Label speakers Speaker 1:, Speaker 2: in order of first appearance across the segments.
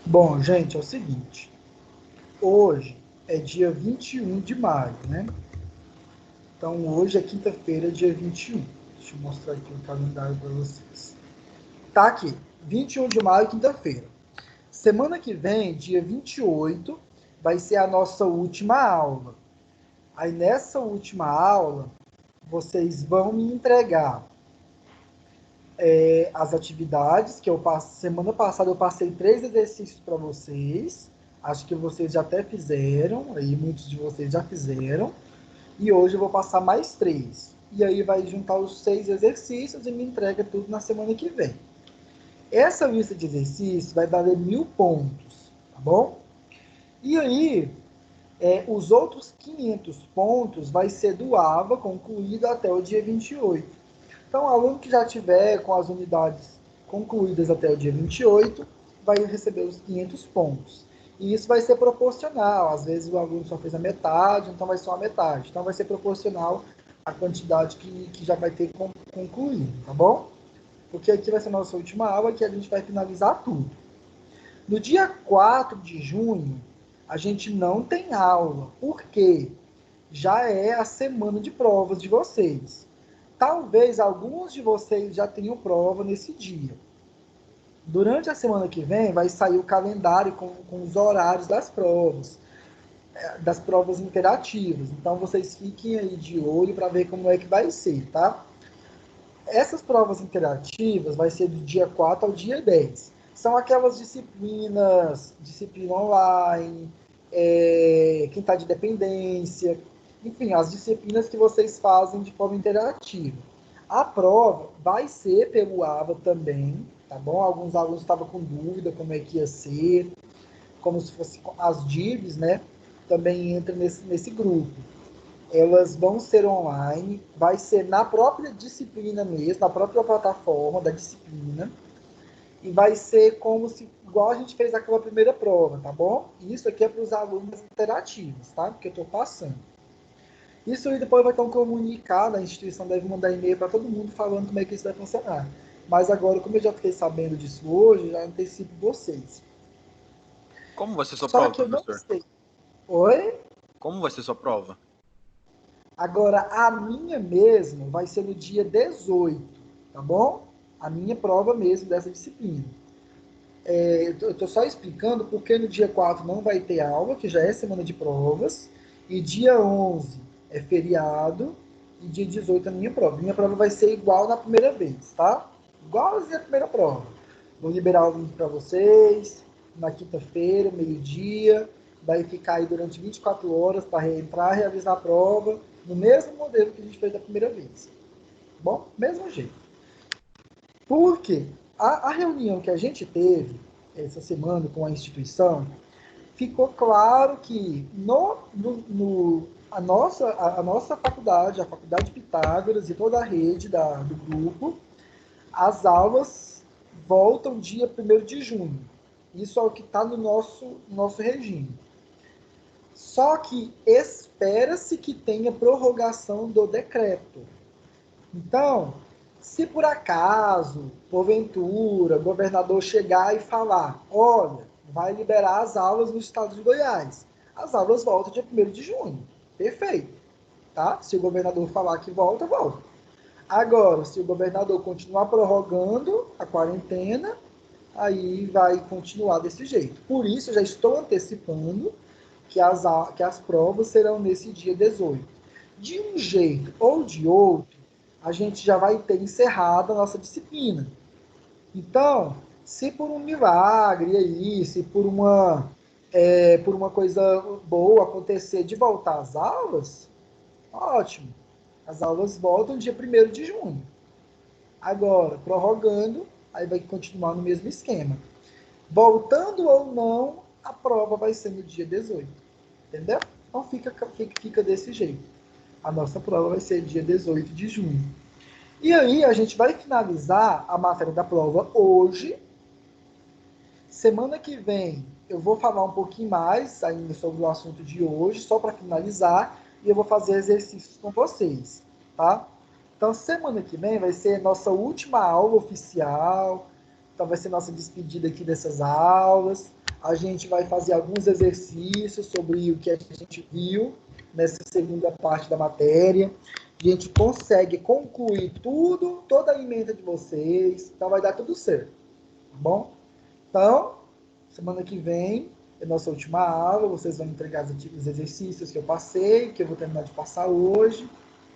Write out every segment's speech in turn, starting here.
Speaker 1: Bom, gente, é o seguinte. Hoje é dia 21 de maio, né? Então, hoje é quinta-feira, dia 21. Deixa eu mostrar aqui o calendário para vocês. Tá aqui, 21 de maio, quinta-feira. Semana que vem, dia 28, vai ser a nossa última aula. Aí, nessa última aula, vocês vão me entregar as atividades que eu passo. Semana passada eu passei 3 exercícios para vocês. Acho que vocês já até fizeram, aí muitos de vocês já fizeram. E hoje eu vou passar mais 3. E aí vai juntar os 6 exercícios e me entrega tudo na semana que vem. Essa lista de exercícios vai valer 1000 pontos, tá bom? E aí, os outros 500 pontos vai ser do AVA, concluído até o dia 28. Então, o aluno que já tiver com as unidades concluídas até o dia 28 vai receber os 500 pontos. E isso vai ser proporcional. Às vezes o aluno só fez a metade, então vai ser a metade. Então vai ser proporcional à quantidade que já vai ter concluído, tá bom? Porque aqui vai ser a nossa última aula, que a gente vai finalizar tudo. No dia 4 de junho, a gente não tem aula, porque já é a semana de provas de vocês. Talvez alguns de vocês já tenham prova nesse dia. Durante a semana que vem, vai sair o calendário com os horários das provas interativas. Então, vocês fiquem aí de olho para ver como é que vai ser, tá? Essas provas interativas vai ser do dia 4 ao dia 10. São aquelas disciplina online, quem está de dependência, enfim, as disciplinas que vocês fazem de forma interativa. A prova vai ser pelo AVA também, tá bom? Alguns alunos estavam com dúvida como é que ia ser, como se fosse as DIVs, né? Também entra nesse grupo. Elas vão ser online, vai ser na própria disciplina mesmo, na própria plataforma da disciplina, e vai ser como se, igual a gente fez aquela primeira prova, tá bom? Isso aqui é para os alunos interativos, tá? Porque eu estou passando. Isso aí depois vai ter um comunicado, a instituição deve mandar e-mail para todo mundo falando como é que isso vai funcionar. Mas agora, como eu já fiquei sabendo disso hoje, já antecipo vocês.
Speaker 2: Como vai ser sua
Speaker 1: Só
Speaker 2: prova,
Speaker 1: que eu não
Speaker 2: professor?
Speaker 1: sei. Oi?
Speaker 2: Como vai ser sua prova?
Speaker 1: Agora, a minha mesmo vai ser no dia 18, tá bom? A minha prova mesmo dessa disciplina. Eu estou só explicando porque no dia 4 não vai ter aula, que já é semana de provas, e dia 11 é feriado, e dia 18 é a minha prova. Minha prova vai ser igual na primeira vez, tá? Igualzinho a primeira prova. Vou liberar o link para vocês na quinta-feira, meio-dia. Vai ficar aí durante 24 horas para reentrar, realizar a prova, no mesmo modelo que a gente fez da primeira vez. Bom, mesmo jeito. Por quê? A reunião que a gente teve essa semana com a instituição, ficou claro que a nossa faculdade, a Faculdade Pitágoras e toda a rede do grupo, as aulas voltam dia 1º de junho. Isso é o que está no nosso regime. Só que espera-se que tenha prorrogação do decreto. Então, se por acaso, porventura, o governador chegar e falar, olha, vai liberar as aulas no estado de Goiás, as aulas voltam dia 1º de junho. Perfeito. Tá? Se o governador falar que volta, volta. Agora, se o governador continuar prorrogando a quarentena, aí vai continuar desse jeito. Por isso, eu já estou antecipando que as provas serão nesse dia 18. De um jeito ou de outro, a gente já vai ter encerrado a nossa disciplina. Então, se por um milagre aí, se por uma coisa boa acontecer de voltar às aulas, ótimo. As aulas voltam dia 1º de junho. Agora, prorrogando, aí vai continuar no mesmo esquema. Voltando ou não, a prova vai ser no dia 18. Entendeu? Então fica desse jeito. A nossa prova vai ser dia 18 de junho. E aí a gente vai finalizar a matéria da prova hoje. Semana que vem eu vou falar um pouquinho mais ainda sobre o assunto de hoje, só para finalizar, e eu vou fazer exercícios com vocês, tá? Então semana que vem vai ser nossa última aula oficial, Então vai ser nossa despedida aqui dessas aulas. A gente vai fazer alguns exercícios sobre o que a gente viu nessa segunda parte da matéria. A gente consegue concluir tudo, toda a ementa de vocês. Então vai dar tudo certo. Tá bom? Então, semana que vem é nossa última aula. Vocês vão entregar os exercícios que eu passei, que eu vou terminar de passar hoje.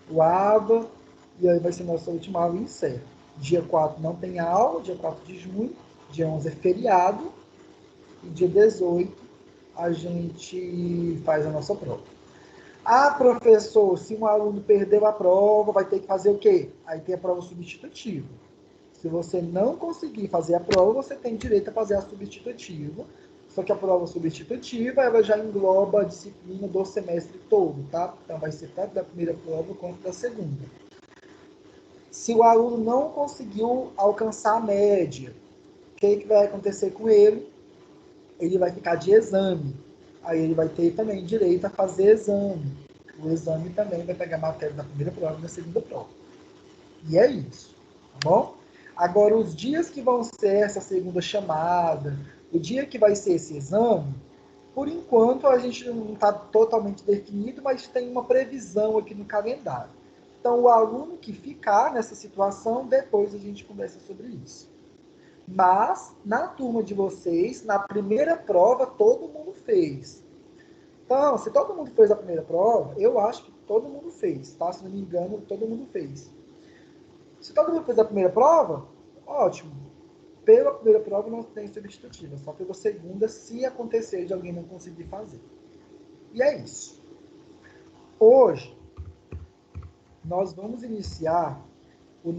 Speaker 1: O ABA. E aí vai ser nossa última aula e encerra. Dia 4 não tem aula, dia 4 de junho. Dia 11 é feriado. E dia 18 a gente faz a nossa prova. Ah, professor, se um aluno perdeu a prova, vai ter que fazer o quê? Aí tem a prova substitutiva. Se você não conseguir fazer a prova, você tem direito a fazer a substitutiva. Só que a prova substitutiva, ela já engloba a disciplina do semestre todo, tá? Então vai ser tanto da primeira prova quanto da segunda. Se o aluno não conseguiu alcançar a média, o que vai acontecer com ele? Ele vai ficar de exame. Aí ele vai ter também direito a fazer exame. O exame também vai pegar matéria da primeira prova e da segunda prova. E é isso, tá bom? Agora, os dias que vão ser essa segunda chamada, o dia que vai ser esse exame, por enquanto a gente não está totalmente definido, mas tem uma previsão aqui no calendário. Então, o aluno que ficar nessa situação, depois a gente conversa sobre isso. Mas, na turma de vocês, na primeira prova, todo mundo fez. Então, se todo mundo fez a primeira prova, eu acho que todo mundo fez, tá? Se não me engano, todo mundo fez. Se todo mundo fez a primeira prova, ótimo. Pela primeira prova não tem substitutiva, só pela segunda, se acontecer de alguém não conseguir fazer. E é isso. Hoje, nós vamos iniciar o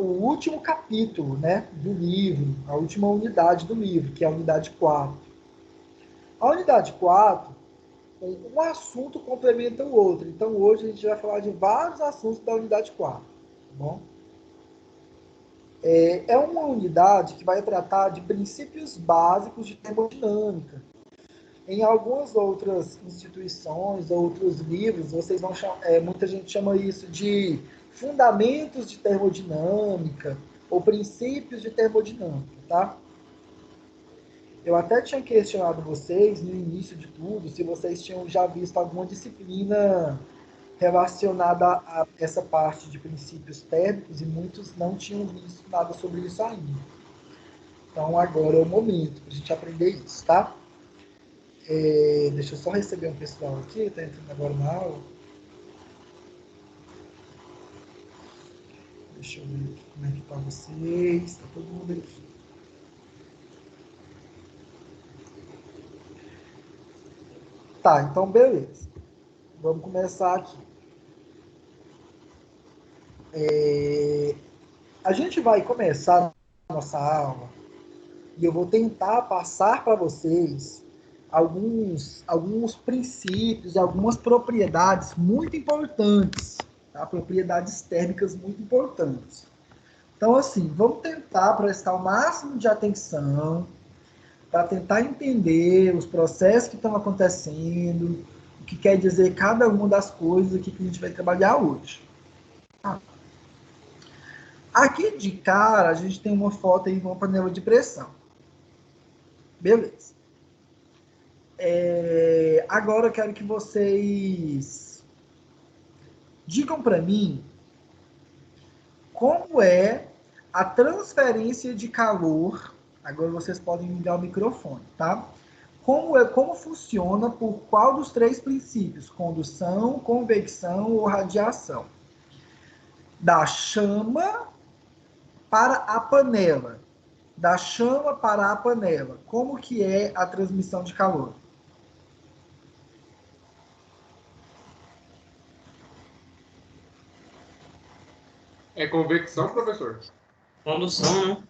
Speaker 1: último capítulo, né, do livro, a última unidade do livro, que é a unidade 4. A unidade 4, um assunto complementa o outro. Então, hoje a gente vai falar de vários assuntos da unidade 4. Tá bom? É uma unidade que vai tratar de princípios básicos de termodinâmica. Em algumas outras instituições, outros livros, vocês vão muita gente chama isso de fundamentos de termodinâmica ou princípios de termodinâmica, tá? Eu até tinha questionado vocês no início de tudo se vocês tinham já visto alguma disciplina relacionada a essa parte de princípios térmicos e muitos não tinham visto nada sobre isso ainda. Então agora é o momento para a gente aprender isso, tá? Deixa eu só receber um pessoal aqui, está entrando agora na aula. Deixa eu ver aqui como é que tá vocês. Está todo mundo aqui. Tá, então beleza. Vamos começar aqui. A gente vai começar a nossa aula e eu vou tentar passar para vocês alguns princípios e algumas propriedades muito importantes, tá? Propriedades térmicas muito importantes. Então, assim, vamos tentar prestar o máximo de atenção para tentar entender os processos que estão acontecendo, o que quer dizer cada uma das coisas aqui que a gente vai trabalhar hoje. Aqui de cara, a gente tem uma foto aí de uma panela de pressão. Beleza. Agora eu quero que vocês digam para mim como é a transferência de calor. Agora vocês podem ligar o microfone, tá? Como funciona por qual dos três princípios? Condução, convecção ou radiação? Da chama para a panela. Da chama para a panela. Como que é a transmissão de calor?
Speaker 3: É convecção, professor?
Speaker 4: Condução, né?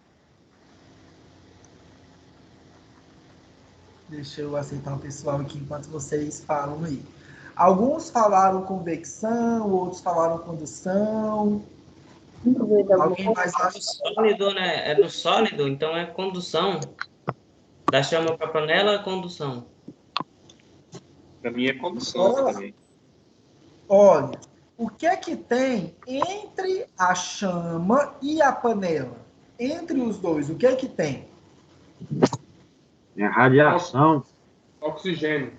Speaker 1: Deixa eu aceitar o pessoal aqui enquanto vocês falam aí. Alguns falaram convecção, outros falaram condução. Alguém mais acha?
Speaker 4: Sólido, né? É do sólido, então é condução. Da chama para panela, é condução.
Speaker 3: Para mim é condução também.
Speaker 1: Olha, o que é que tem entre a chama e a panela? Entre os dois, o que é que tem?
Speaker 5: É radiação.
Speaker 3: Oxigênio.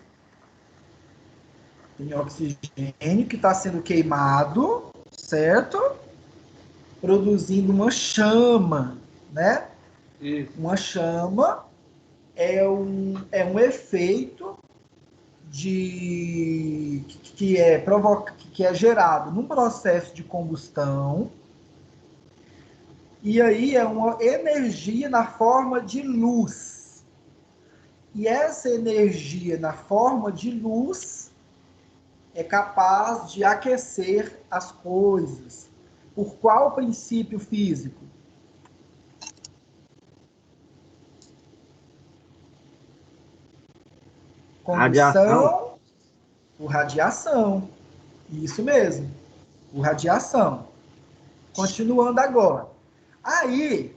Speaker 1: Tem oxigênio que está sendo queimado, certo? Produzindo uma chama, né?
Speaker 3: Isso.
Speaker 1: Uma chama é um efeito que é gerado num processo de combustão, e aí é uma energia na forma de luz. E essa energia na forma de luz é capaz de aquecer as coisas. Por qual princípio físico? Condução por radiação. Isso mesmo, por radiação. Continuando agora. Aí,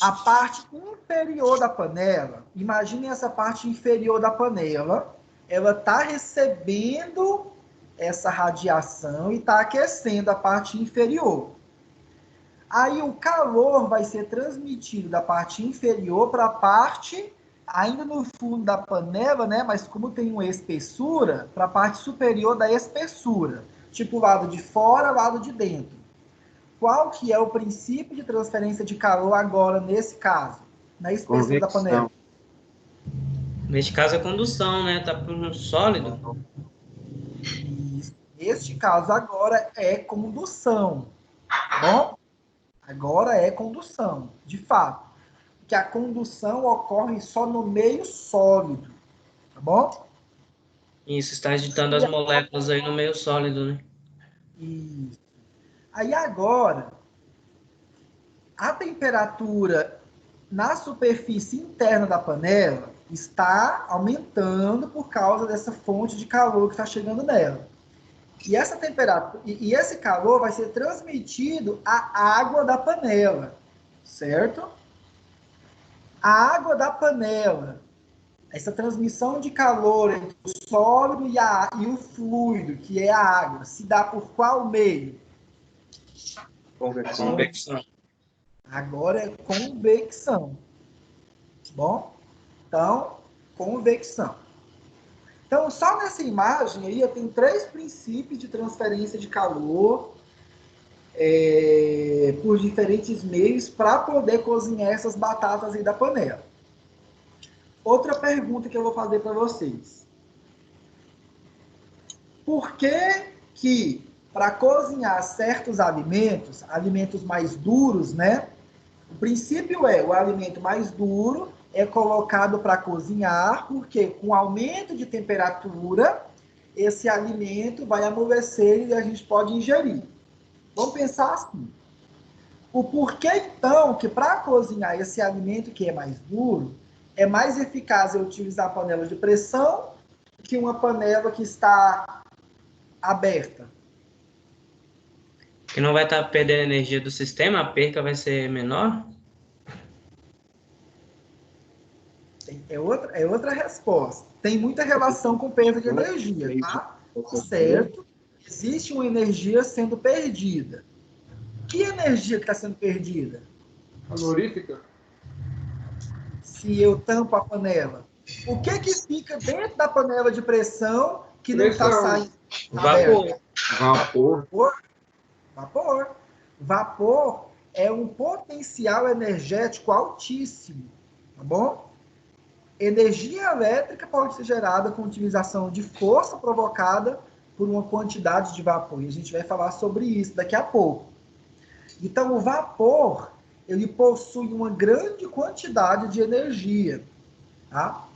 Speaker 1: a parte inferior da panela, imagine essa parte inferior da panela, ela está recebendo essa radiação e está aquecendo a parte inferior. Aí o calor vai ser transmitido da parte inferior para a parte, ainda no fundo da panela, né? Mas como tem uma espessura, para a parte superior da espessura. Tipo lado de fora, lado de dentro. Qual que é o princípio de transferência de calor agora, nesse caso? Na espessura da panela.
Speaker 4: Neste caso é condução, né? Tá por um sólido.
Speaker 1: Isso. Neste caso agora é condução. Tá bom? Agora é condução, de fato. Que a condução ocorre só no meio sólido. Tá bom?
Speaker 4: Isso, está agitando as moléculas aí no meio sólido, né?
Speaker 1: Isso. Aí agora, a temperatura na superfície interna da panela está aumentando por causa dessa fonte de calor que está chegando nela. E essa temperatura e esse calor vai ser transmitido à água da panela, certo? A água da panela, essa transmissão de calor entre o sólido e o fluido, que é a água, se dá por qual meio?
Speaker 4: Convecção.
Speaker 1: Agora é convecção. Bom? Então, convecção. Então, só nessa imagem aí, eu tenho 3 princípios de transferência de calor por diferentes meios para poder cozinhar essas batatas aí da panela. Outra pergunta que eu vou fazer para vocês. Por que para cozinhar certos alimentos, alimentos mais duros, né? O princípio é, o alimento mais duro é colocado para cozinhar, porque com aumento de temperatura, esse alimento vai amolecer e a gente pode ingerir. Vamos pensar assim. O porquê, então, que para cozinhar esse alimento que é mais duro, é mais eficaz eu utilizar a panela de pressão que uma panela que está aberta?
Speaker 4: Que não vai estar perdendo energia do sistema, a perca vai ser menor?
Speaker 1: É outra resposta. Tem muita relação com perda de energia, tá? Certo? Existe uma energia sendo perdida. Que energia que está sendo perdida?
Speaker 3: Calorífica?
Speaker 1: Se eu tampo a panela. O que fica dentro da panela de pressão que não está saindo?
Speaker 4: Vapor.
Speaker 1: Vapor. Vapor é um potencial energético altíssimo, tá bom? Energia elétrica pode ser gerada com utilização de força provocada por uma quantidade de vapor. E a gente vai falar sobre isso daqui a pouco. Então, o vapor, ele possui uma grande quantidade de energia, tá?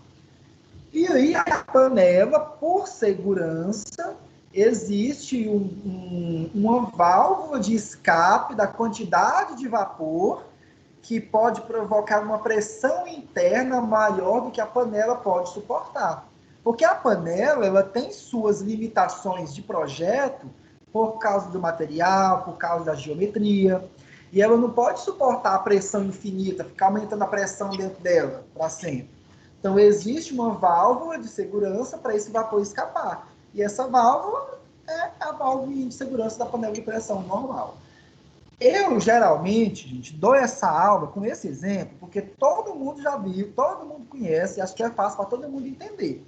Speaker 1: E aí, a panela, por segurança, existe uma válvula de escape da quantidade de vapor que pode provocar uma pressão interna maior do que a panela pode suportar. Porque a panela, ela tem suas limitações de projeto por causa do material, por causa da geometria, e ela não pode suportar a pressão infinita, ficar aumentando a pressão dentro dela para sempre. Então, existe uma válvula de segurança para esse vapor escapar. E essa válvula é a válvula de segurança da panela de pressão normal. Eu, geralmente, gente, dou essa aula com esse exemplo, porque todo mundo já viu, todo mundo conhece, acho que é fácil para todo mundo entender.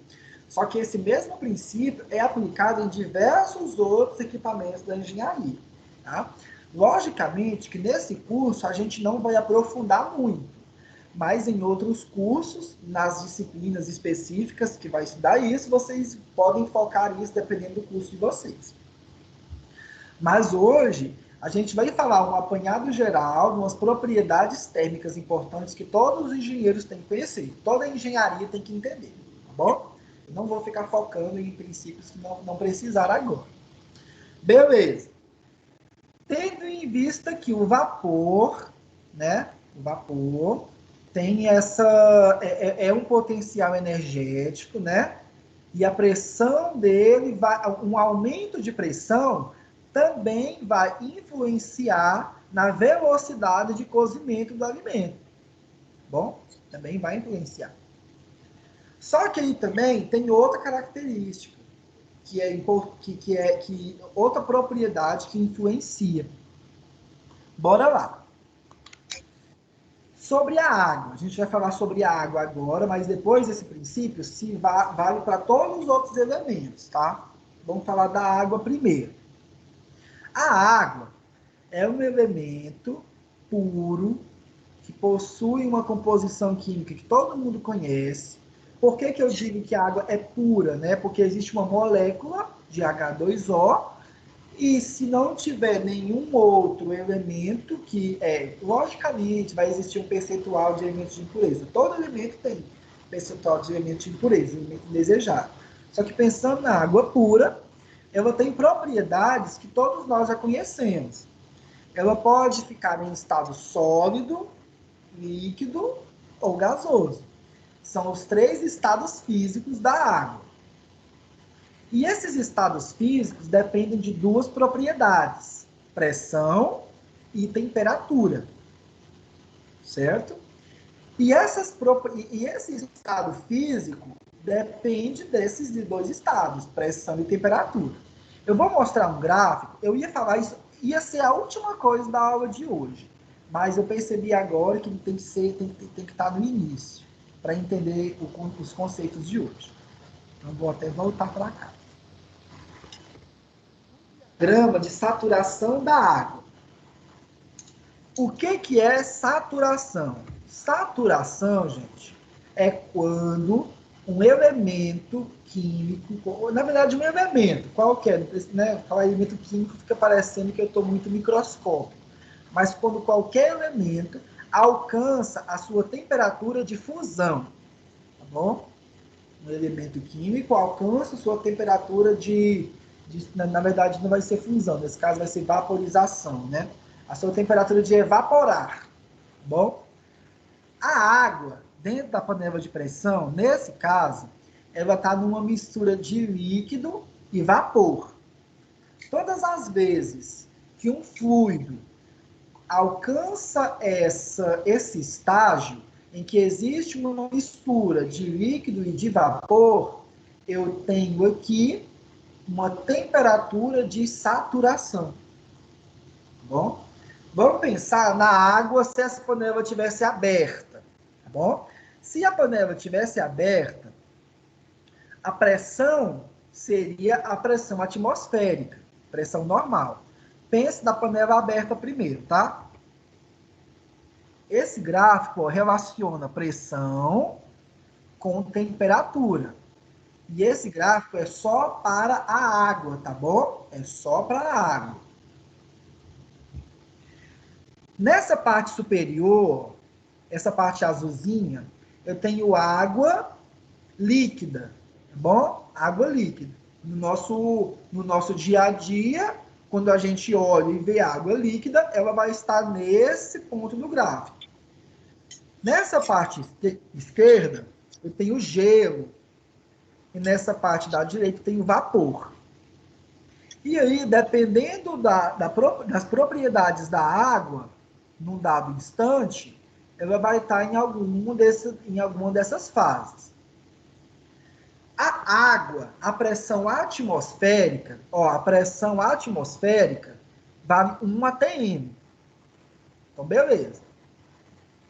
Speaker 1: Só que esse mesmo princípio é aplicado em diversos outros equipamentos da engenharia. Tá? Logicamente que nesse curso a gente não vai aprofundar muito, mas em outros cursos, nas disciplinas específicas que vai estudar isso, vocês podem focar nisso dependendo do curso de vocês. Mas hoje a gente vai falar um apanhado geral de umas propriedades térmicas importantes que todos os engenheiros têm que conhecer, toda a engenharia tem que entender, tá bom? Eu não vou ficar focando em princípios que não precisar agora. Beleza. Tendo em vista que o vapor, né? O vapor tem essa é um potencial energético, né? E a pressão dele um aumento de pressão também vai influenciar na velocidade de cozimento do alimento. Bom, também vai influenciar. Só que aí também tem outra característica, que outra propriedade que influencia. Bora lá. Sobre a água. A gente vai falar sobre a água agora, mas depois desse princípio vale para todos os outros elementos, tá? Vamos falar da água primeiro. A água é um elemento puro que possui uma composição química que todo mundo conhece. Por que eu digo que a água é pura, né? Porque existe uma molécula de H2O e se não tiver nenhum outro elemento logicamente, vai existir um percentual de elementos de impureza. Todo elemento tem percentual de elementos de impureza, elemento indesejado. Só que pensando na água pura, ela tem propriedades que todos nós já conhecemos. Ela pode ficar em estado sólido, líquido ou gasoso. São os 3 estados físicos da água. E esses estados físicos dependem de 2 propriedades: pressão e temperatura. Certo? E esse estado físico depende desses 2 estados, pressão e temperatura. Eu vou mostrar um gráfico, eu ia falar isso, ia ser a última coisa da aula de hoje, mas eu percebi agora que tem que estar no início, para entender os conceitos de hoje. Então, vou até voltar para cá. Grama de saturação da água. O que é saturação? Saturação, gente, é quando um elemento químico, na verdade um elemento, qualquer, né? Falar elemento químico fica parecendo que eu estou muito microscópico, mas quando qualquer elemento alcança a sua temperatura de fusão, tá bom? Um elemento químico alcança a sua temperatura na verdade não vai ser fusão, nesse caso vai ser vaporização, né? A sua temperatura de evaporar, tá bom? A água dentro da panela de pressão, nesse caso, ela está numa mistura de líquido e vapor. Todas as vezes que um fluido alcança esse estágio em que existe uma mistura de líquido e de vapor, eu tenho aqui uma temperatura de saturação. Tá bom? Vamos pensar na água se essa panela tivesse aberta. Tá bom? Se a panela tivesse aberta, a pressão seria a pressão atmosférica, pressão normal. Pense na panela aberta primeiro, tá? Esse gráfico relaciona pressão com temperatura. E esse gráfico é só para a água, tá bom? É só para a água. Nessa parte superior, essa parte azulzinha, eu tenho água líquida, tá bom? Água líquida. No nosso dia a dia, quando a gente olha e vê água líquida, ela vai estar nesse ponto do gráfico. Nessa parte esquerda, eu tenho gelo. E nessa parte da direita, eu tenho vapor. E aí, dependendo das propriedades da água, num dado instante, ela vai estar em alguma dessas fases. A água, a pressão atmosférica vale 1 atm. Então, beleza.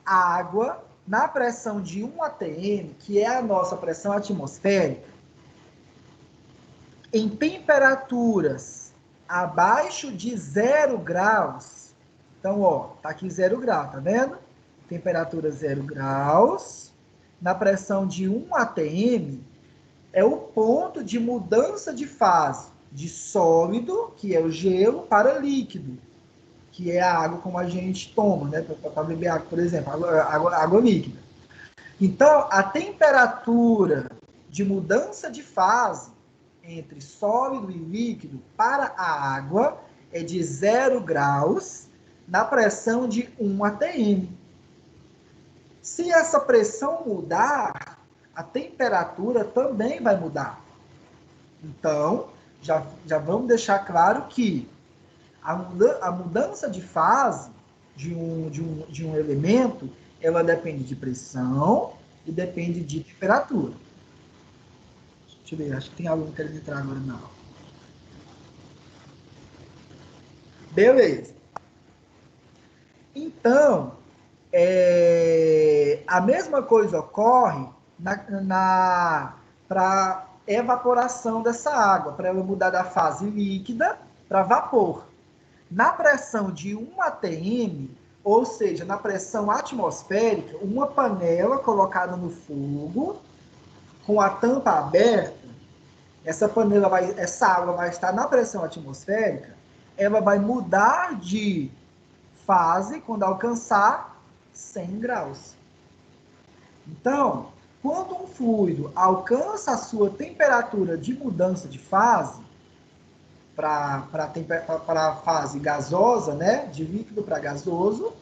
Speaker 1: Água na pressão de 1 atm, que é a nossa pressão atmosférica, em temperaturas abaixo de 0 graus. Então, ó, tá aqui 0 grau, tá vendo? Temperatura 0 graus, na pressão de 1 atm, é o ponto de mudança de fase de sólido, que é o gelo, para líquido, que é a água como a gente toma, né? Para beber água, por exemplo, água líquida. Então, a temperatura de mudança de fase entre sólido e líquido para a água é de 0 graus na pressão de 1 atm. Se essa pressão mudar, a temperatura também vai mudar. Então, já vamos deixar claro que a mudança de fase de um elemento, ela depende de pressão e depende de temperatura. Deixa eu ver, acho que tem aluno querendo entrar agora na aula. Beleza. Então, a mesma coisa ocorre para evaporação dessa água, para ela mudar da fase líquida para vapor. Na pressão de 1 atm, ou seja, na pressão atmosférica, uma panela colocada no fogo, com a tampa aberta, essa água vai estar na pressão atmosférica, ela vai mudar de fase quando alcançar 100 graus. Então, quando um fluido alcança a sua temperatura de mudança de fase, para a fase gasosa, né, de líquido para gasoso,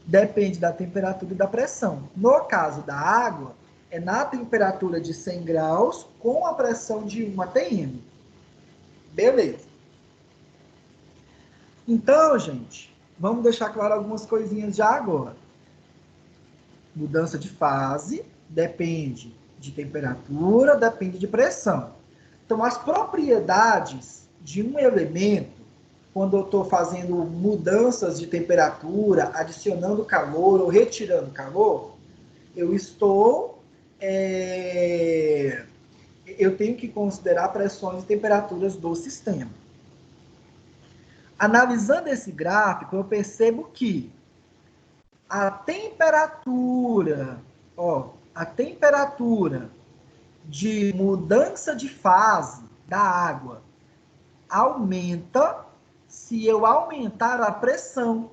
Speaker 1: depende da temperatura e da pressão. No caso da água, é na temperatura de 100 graus com a pressão de 1 atm. Beleza. Então, gente, vamos deixar claro algumas coisinhas já agora. Mudança de fase depende de temperatura, depende de pressão. Então, as propriedades de um elemento, quando eu estou fazendo mudanças de temperatura, adicionando calor ou retirando calor, eu tenho que considerar pressões e temperaturas do sistema. Analisando esse gráfico, eu percebo que a temperatura de mudança de fase da água aumenta se eu aumentar a pressão.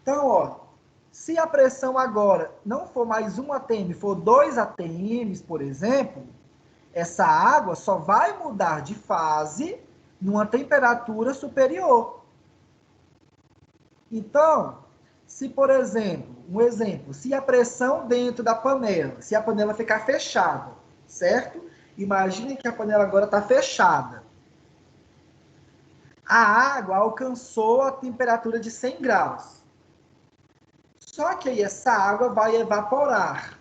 Speaker 1: Então, ó, se a pressão agora não for mais 1 atm, for 2 atm, por exemplo, essa água só vai mudar de fase numa temperatura superior. Então, se, por exemplo, se a pressão dentro da panela, se a panela ficar fechada, certo? Imagine que a panela agora está fechada. A água alcançou a temperatura de 100 graus. Só que aí essa água vai evaporar.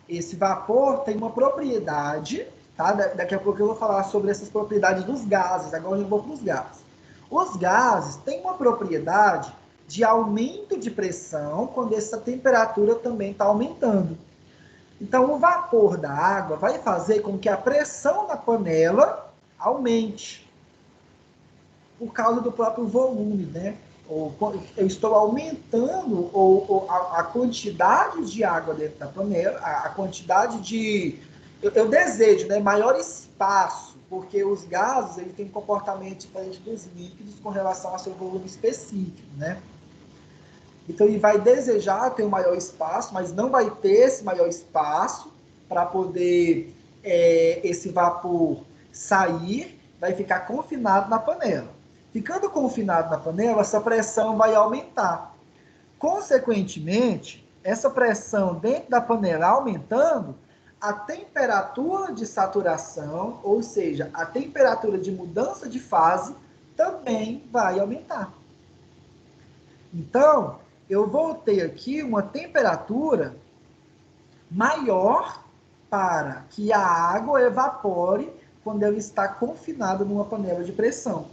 Speaker 1: Esse vapor tem uma propriedade, tá? Daqui a pouco eu vou falar sobre essas propriedades dos gases. Agora eu vou para os gases. Os gases têm uma propriedade de aumento de pressão quando essa temperatura também está aumentando. Então, o vapor da água vai fazer com que a pressão na panela aumente, por causa do próprio volume, né? Eu estou aumentando a quantidade de água dentro da panela, a quantidade de... Eu desejo, né, maior espaço, porque os gases eles têm um comportamento diferente dos líquidos com relação ao seu volume específico, né? Então, ele vai desejar ter um maior espaço, mas não vai ter esse maior espaço para poder esse vapor sair, vai ficar confinado na panela. Ficando confinado na panela, essa pressão vai aumentar. Consequentemente, essa pressão dentro da panela aumentando, a temperatura de saturação, ou seja, a temperatura de mudança de fase, também vai aumentar. Então, eu vou ter aqui uma temperatura maior para que a água evapore quando ela está confinada numa panela de pressão.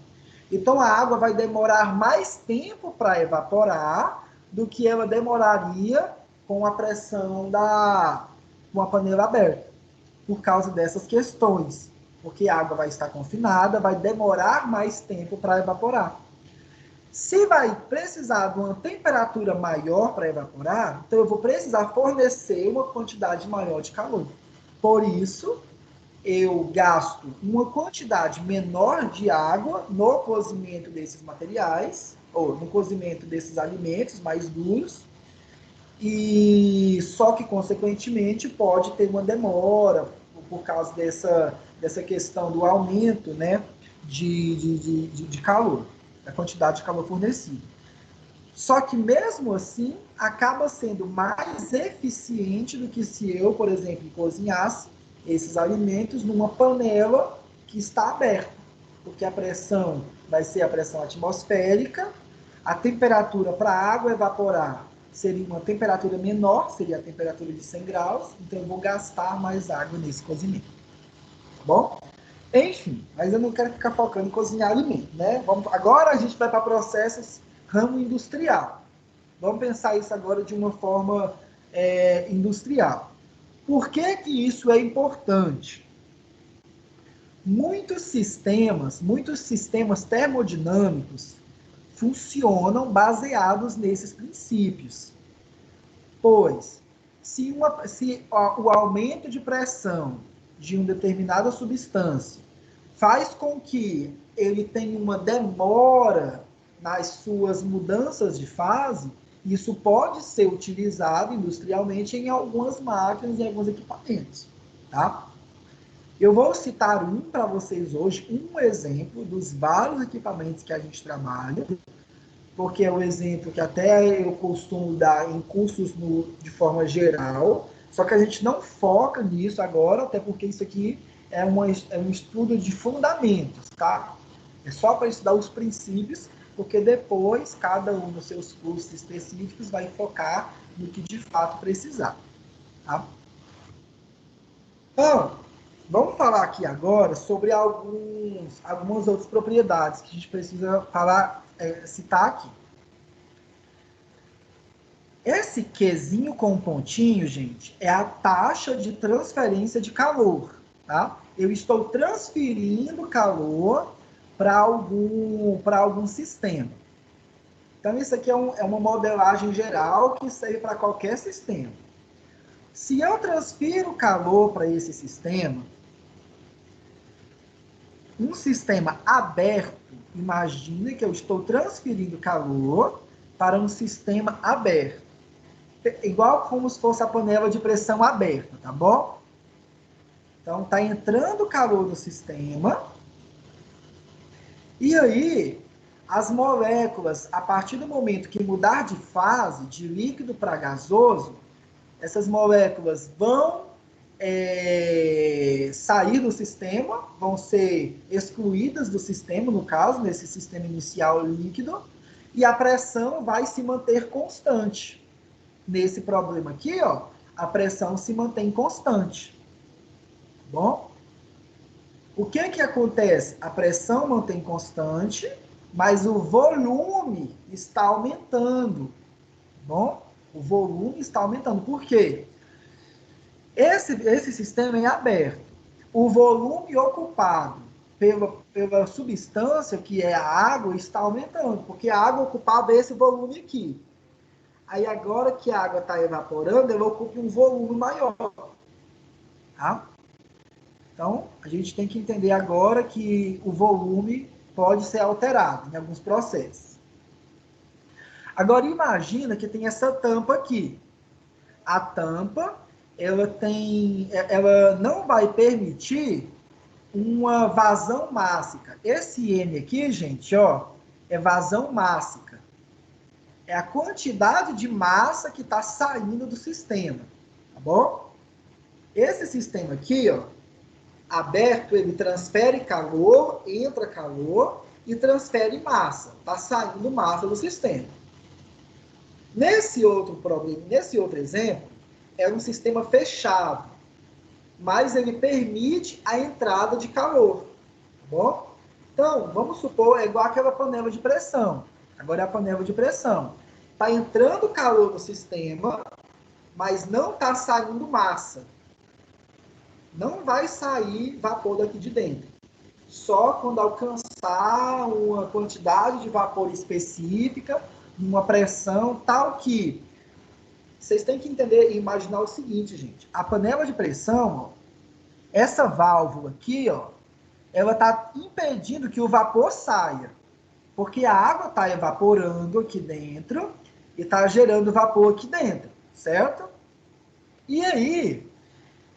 Speaker 1: Então, a água vai demorar mais tempo para evaporar do que ela demoraria com a pressão com a panela aberta, por causa dessas questões. Porque a água vai estar confinada, vai demorar mais tempo para evaporar. Se vai precisar de uma temperatura maior para evaporar, então eu vou precisar fornecer uma quantidade maior de calor. Por isso, eu gasto uma quantidade menor de água no cozimento desses materiais, ou no cozimento desses alimentos mais duros, e só que, consequentemente, pode ter uma demora por causa dessa questão do aumento, né, de calor, da quantidade de calor fornecido. Só que, mesmo assim, acaba sendo mais eficiente do que se eu, por exemplo, cozinhasse esses alimentos numa panela que está aberta, porque a pressão vai ser a pressão atmosférica, a temperatura para a água evaporar seria uma temperatura menor, seria a temperatura de 100 graus, então eu vou gastar mais água nesse cozimento. Tá bom? Enfim, mas eu não quero ficar focando em cozinhar alimento, né? Agora a gente vai para processos ramo industrial. Vamos pensar isso agora de uma forma industrial. Por que que isso é importante? Muitos sistemas termodinâmicos funcionam baseados nesses princípios. Pois, se o aumento de pressão de uma determinada substância faz com que ele tenha uma demora nas suas mudanças de fase, isso pode ser utilizado industrialmente em algumas máquinas e alguns equipamentos, tá? Eu vou citar para vocês hoje, um exemplo dos vários equipamentos que a gente trabalha, porque é um exemplo que até eu costumo dar em cursos de forma geral, só que a gente não foca nisso agora, até porque isso aqui é um estudo de fundamentos, tá? É só para estudar os princípios, porque depois, cada um dos seus cursos específicos vai focar no que de fato precisar, tá? Então, vamos falar aqui agora sobre algumas outras propriedades que a gente precisa citar aqui. Esse Qzinho com um pontinho, gente, é a taxa de transferência de calor, tá? Eu estou transferindo calor para algum sistema. Então, isso aqui é uma modelagem geral que serve para qualquer sistema. Se eu transfiro calor para esse sistema, um sistema aberto, imagine que eu estou transferindo calor para um sistema aberto. Igual como se fosse a panela de pressão aberta, tá bom? Então, está entrando calor no sistema. E aí, as moléculas, a partir do momento que mudar de fase, de líquido para gasoso, essas moléculas vão sair do sistema, vão ser excluídas do sistema, no caso, nesse sistema inicial líquido, e a pressão vai se manter constante. Nesse problema aqui, ó, a pressão se mantém constante. Bom? O que que acontece? A pressão mantém constante, mas o volume está aumentando. Bom? O volume está aumentando. Por quê? Esse sistema é aberto. O volume ocupado pela substância, que é a água, está aumentando, porque a água ocupava esse volume aqui. Aí agora que a água está evaporando, ela ocupa um volume maior. Tá? Então, a gente tem que entender agora que o volume pode ser alterado em alguns processos. Agora, imagina que tem essa tampa aqui. A tampa, ela não vai permitir uma vazão mássica. Esse M aqui, gente, ó, é vazão mássica. É a quantidade de massa que está saindo do sistema, tá bom? Esse sistema aqui, ó, aberto, ele transfere calor, entra calor e transfere massa. Está saindo massa do sistema. Nesse outro exemplo, é um sistema fechado, mas ele permite a entrada de calor, tá bom? Então, vamos supor, é igual aquela panela de pressão. Agora é a panela de pressão. Está entrando calor no sistema, mas não está saindo massa. Não vai sair vapor daqui de dentro. Só quando alcançar uma quantidade de vapor específica, uma pressão tal que... Vocês têm que entender e imaginar o seguinte, gente. A panela de pressão, ó, essa válvula aqui, ó, ela está impedindo que o vapor saia. Porque a água está evaporando aqui dentro e está gerando vapor aqui dentro, certo? E aí,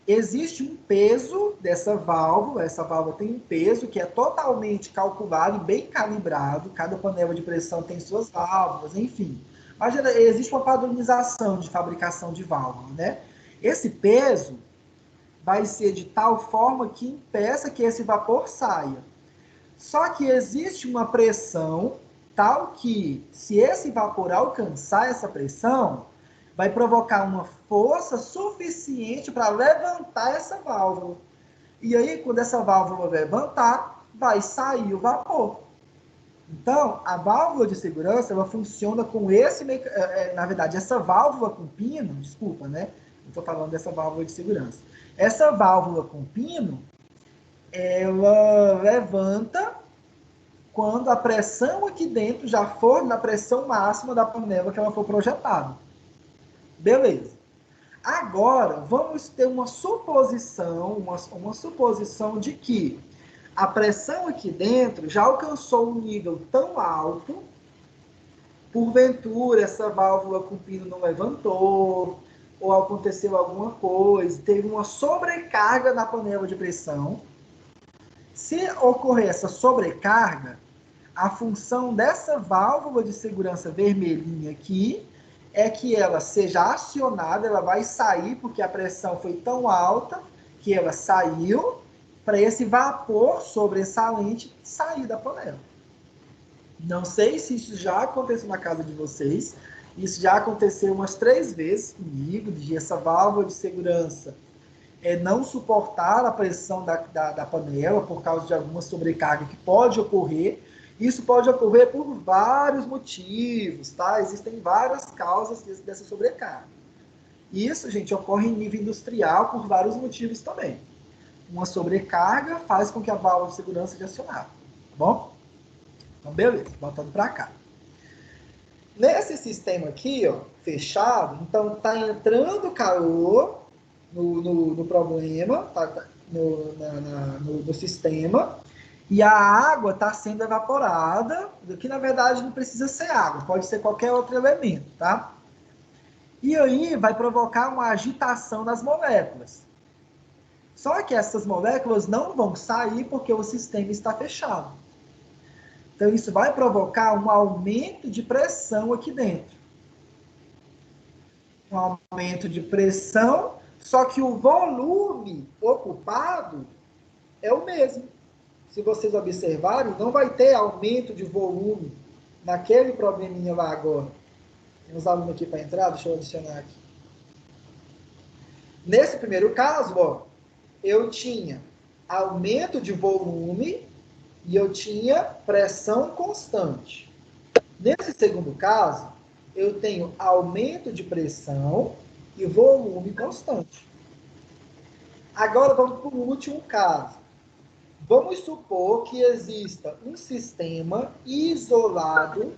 Speaker 1: existe um peso dessa válvula. Essa válvula tem um peso que é totalmente calculado e bem calibrado. Cada panela de pressão tem suas válvulas, enfim. Mas existe uma padronização de fabricação de válvula, né? Esse peso vai ser de tal forma que impeça que esse vapor saia. Só que existe uma pressão tal que, se esse vapor alcançar essa pressão, vai provocar uma força suficiente para levantar essa válvula. E aí, quando essa válvula levantar, vai sair o vapor. Então, a válvula de segurança, ela funciona com esse... Na verdade, essa válvula com pino, desculpa, né? Não estou falando dessa válvula de segurança. Essa válvula com pino, ela levanta quando a pressão aqui dentro já for na pressão máxima da panela que ela for projetada. Beleza. Agora, vamos ter uma suposição, uma suposição de que a pressão aqui dentro já alcançou um nível tão alto, porventura essa válvula com pino não levantou, ou aconteceu alguma coisa, teve uma sobrecarga na panela de pressão. Se ocorrer essa sobrecarga, a função dessa válvula de segurança vermelhinha aqui é que ela seja acionada, ela vai sair, porque a pressão foi tão alta que ela saiu, para esse vapor sobressalente sair da panela. Não sei se isso já aconteceu na casa de vocês, isso já aconteceu umas 3 vezes comigo, de essa válvula de segurança não suportar a pressão da panela por causa de alguma sobrecarga que pode ocorrer. Isso pode ocorrer por vários motivos, tá? Existem várias causas dessa sobrecarga. Isso, gente, ocorre em nível industrial por vários motivos também. Uma sobrecarga faz com que a válvula de segurança seja acionada, tá bom? Então, beleza, voltando para cá. Nesse sistema aqui, ó, fechado, então tá entrando calor no problema, no sistema, e a água está sendo evaporada, que na verdade não precisa ser água, pode ser qualquer outro elemento, tá? E aí vai provocar uma agitação nas moléculas. Só que essas moléculas não vão sair porque o sistema está fechado. Então isso vai provocar um aumento de pressão aqui dentro. Um aumento de pressão, só que o volume ocupado é o mesmo. Se vocês observarem, não vai ter aumento de volume naquele probleminha lá agora. Tem uns alunos aqui para entrar, deixa eu adicionar aqui. Nesse primeiro caso, ó, eu tinha aumento de volume e eu tinha pressão constante. Nesse segundo caso, eu tenho aumento de pressão e volume constante. Agora vamos para o último caso. Vamos supor que exista um sistema isolado,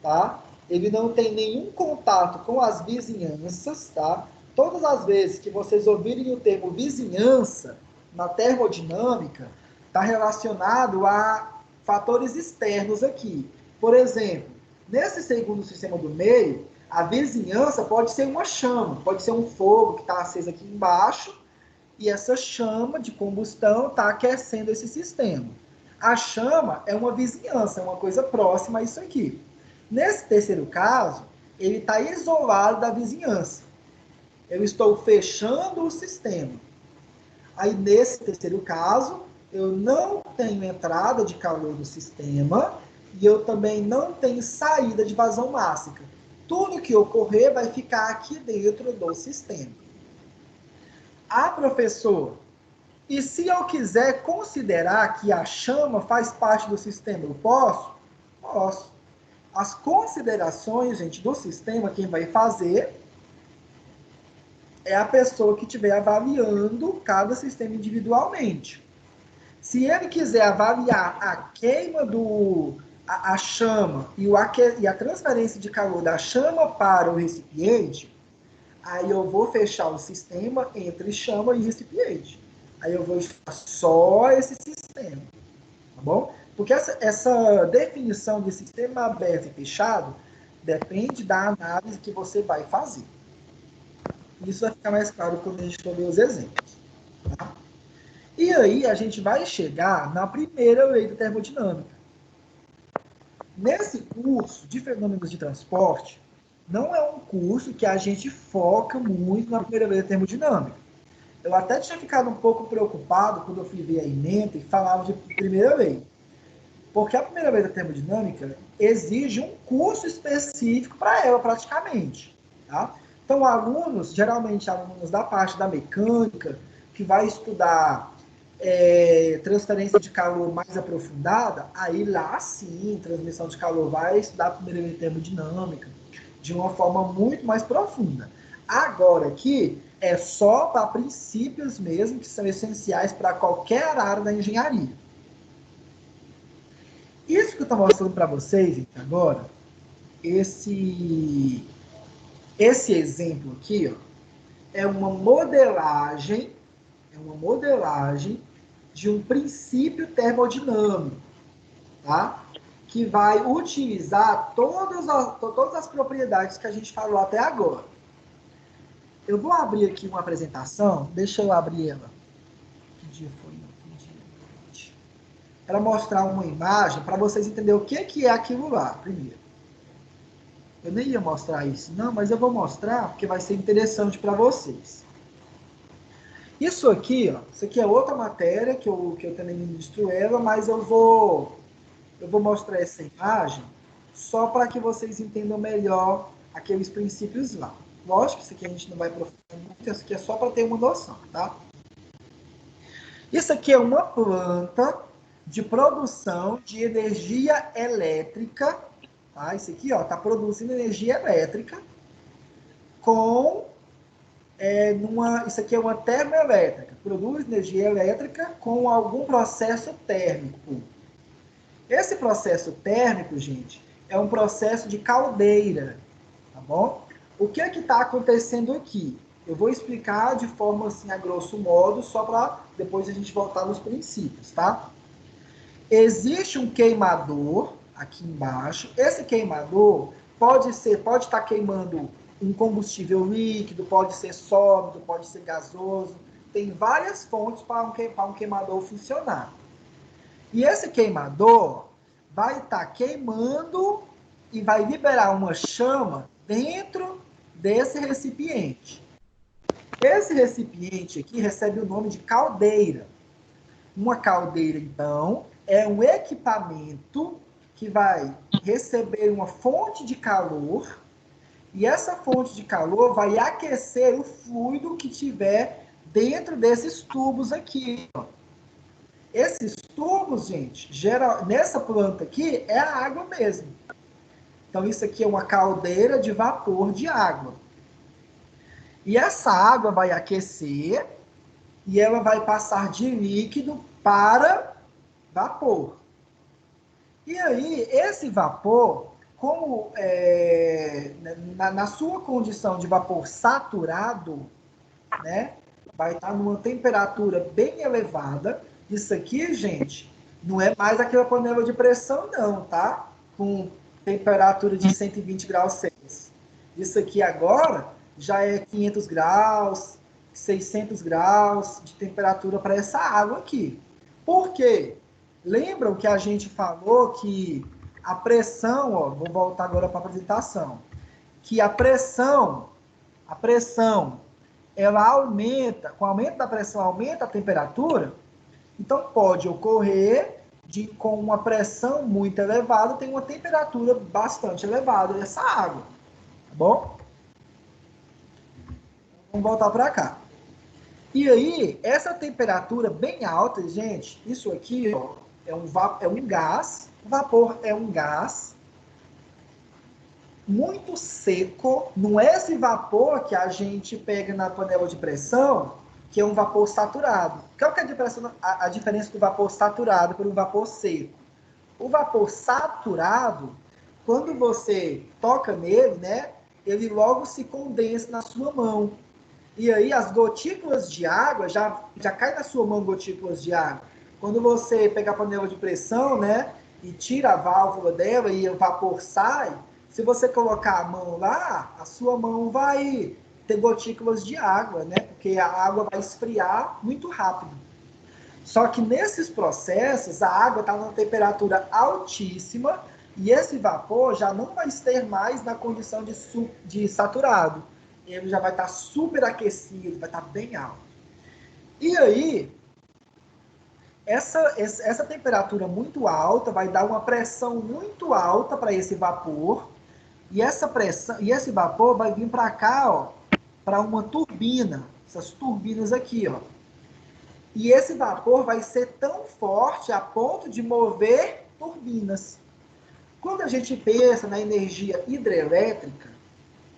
Speaker 1: tá? Ele não tem nenhum contato com as vizinhanças, tá? Todas as vezes que vocês ouvirem o termo vizinhança na termodinâmica, está relacionado a fatores externos aqui. Por exemplo, nesse segundo sistema do meio, a vizinhança pode ser uma chama, pode ser um fogo que está aceso aqui embaixo, e essa chama de combustão está aquecendo esse sistema. A chama é uma vizinhança, é uma coisa próxima a isso aqui. Nesse terceiro caso, ele está isolado da vizinhança. Eu estou fechando o sistema. Aí, nesse terceiro caso, eu não tenho entrada de calor no sistema e eu também não tenho saída de vazão mássica. Tudo que ocorrer vai ficar aqui dentro do sistema. Ah, professor, E se eu quiser considerar que a chama faz parte do sistema, eu posso? Posso. As considerações, gente, do sistema, quem vai fazer é a pessoa que estiver avaliando cada sistema individualmente. Se ele quiser avaliar a queima a chama e a transferência de calor da chama para o recipiente, aí eu vou fechar o sistema entre chama e recipiente. Aí eu vou estudar só esse sistema, tá bom? Porque essa definição de sistema aberto e fechado depende da análise que você vai fazer. Isso vai ficar mais claro quando a gente for ver os exemplos. Tá? E aí a gente vai chegar na primeira lei da termodinâmica. Nesse curso de fenômenos de transporte, não é um curso que a gente foca muito na primeira lei da termodinâmica. Eu até tinha ficado um pouco preocupado quando eu fui ver a ementa e falava de primeira lei. Porque a primeira lei da termodinâmica exige um curso específico para ela, praticamente. Tá? Então, alunos, geralmente alunos da parte da mecânica, que vai estudar transferência de calor mais aprofundada, aí lá sim, transmissão de calor, vai estudar a primeira lei da termodinâmica de uma forma muito mais profunda. Agora aqui é só para princípios mesmo que são essenciais para qualquer área da engenharia. Isso que eu estou mostrando para vocês, gente, agora, esse exemplo aqui, ó, é uma modelagem de um princípio termodinâmico, tá? Que vai utilizar todas as propriedades que a gente falou até agora. Eu vou abrir aqui uma apresentação, deixa eu abrir ela. Que dia foi? Para mostrar uma imagem, para vocês entenderem o que é aquilo lá, primeiro. Eu nem ia mostrar isso, não, mas eu vou mostrar, porque vai ser interessante para vocês. Isso aqui, ó, isso aqui é outra matéria que eu também ministro ela, mas eu vou mostrar essa imagem só para que vocês entendam melhor aqueles princípios lá. Lógico que isso aqui a gente não vai aprofundar muito, isso aqui é só para ter uma noção, tá? Isso aqui é uma planta de produção de energia elétrica, tá? Isso aqui, ó, tá produzindo energia elétrica com isso aqui é uma termoelétrica, produz energia elétrica com algum processo térmico. Esse processo térmico, gente, é um processo de caldeira, tá bom? O que é que está acontecendo aqui? Eu vou explicar de forma assim, a grosso modo, só para depois a gente voltar nos princípios, tá? Existe um queimador aqui embaixo. Esse queimador pode estar queimando um combustível líquido, pode ser sólido, pode ser gasoso. Tem várias fontes para um queimador funcionar. E esse queimador vai estar queimando e vai liberar uma chama dentro desse recipiente. Esse recipiente aqui recebe o nome de caldeira. Uma caldeira, então, é um equipamento que vai receber uma fonte de calor e essa fonte de calor vai aquecer o fluido que tiver dentro desses tubos aqui. Ó. Esses tubos, gente, nessa planta aqui, é a água mesmo. Então, isso aqui é uma caldeira de vapor de água. E essa água vai aquecer e ela vai passar de líquido para vapor. E aí, esse vapor, como na sua condição de vapor saturado, né, vai estar numa temperatura bem elevada. Isso aqui, gente, não é mais aquela panela de pressão, não, tá? Com temperatura de 120 graus Celsius. Isso aqui agora já é 500 graus, 600 graus de temperatura para essa água aqui. Por quê? Lembram que a gente falou que a pressão, ó, vou voltar agora para a apresentação, que a pressão, ela aumenta, com o aumento da pressão aumenta a temperatura, então pode ocorrer com uma pressão muito elevada, tem uma temperatura bastante elevada dessa água, tá bom? Vamos voltar para cá. E aí, essa temperatura bem alta, gente, isso aqui ó, é um gás, o vapor é um gás muito seco, não é esse vapor que a gente pega na panela de pressão, que é um vapor saturado. Qual que é a diferença do vapor saturado para um vapor seco? O vapor saturado, quando você toca nele, né, ele logo se condensa na sua mão. E aí as gotículas de água, já cai na sua mão gotículas de água. Quando você pega a panela de pressão, né, e tira a válvula dela e o vapor sai, se você colocar a mão lá, a sua mão vai ter gotículas de água, né, porque a água vai esfriar muito rápido. Só que nesses processos, a água está numa temperatura altíssima e esse vapor já não vai ter mais na condição de saturado. Ele já vai estar super aquecido, vai estar bem alto. E aí, essa temperatura muito alta vai dar uma pressão muito alta para esse vapor. E essa pressão, e esse vapor vai vir para cá, ó, para uma turbina, essas turbinas aqui, ó. E esse vapor vai ser tão forte a ponto de mover turbinas. Quando a gente pensa na energia hidrelétrica,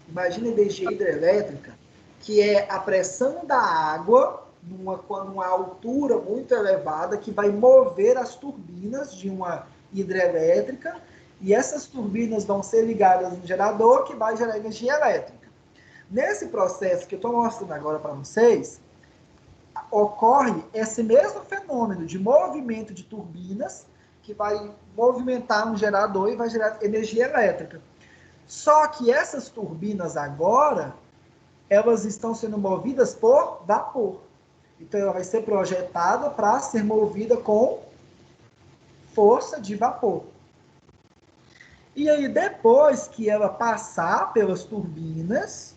Speaker 1: imagina a energia hidrelétrica, que é a pressão da água numa altura muito elevada, que vai mover as turbinas de uma hidrelétrica, e essas turbinas vão ser ligadas no gerador, que vai gerar energia elétrica. Nesse processo que eu estou mostrando agora para vocês, ocorre esse mesmo fenômeno de movimento de turbinas, que vai movimentar um gerador e vai gerar energia elétrica. Só que essas turbinas agora, elas estão sendo movidas por vapor. Então, ela vai ser projetada para ser movida com força de vapor. E aí, depois que ela passar pelas turbinas,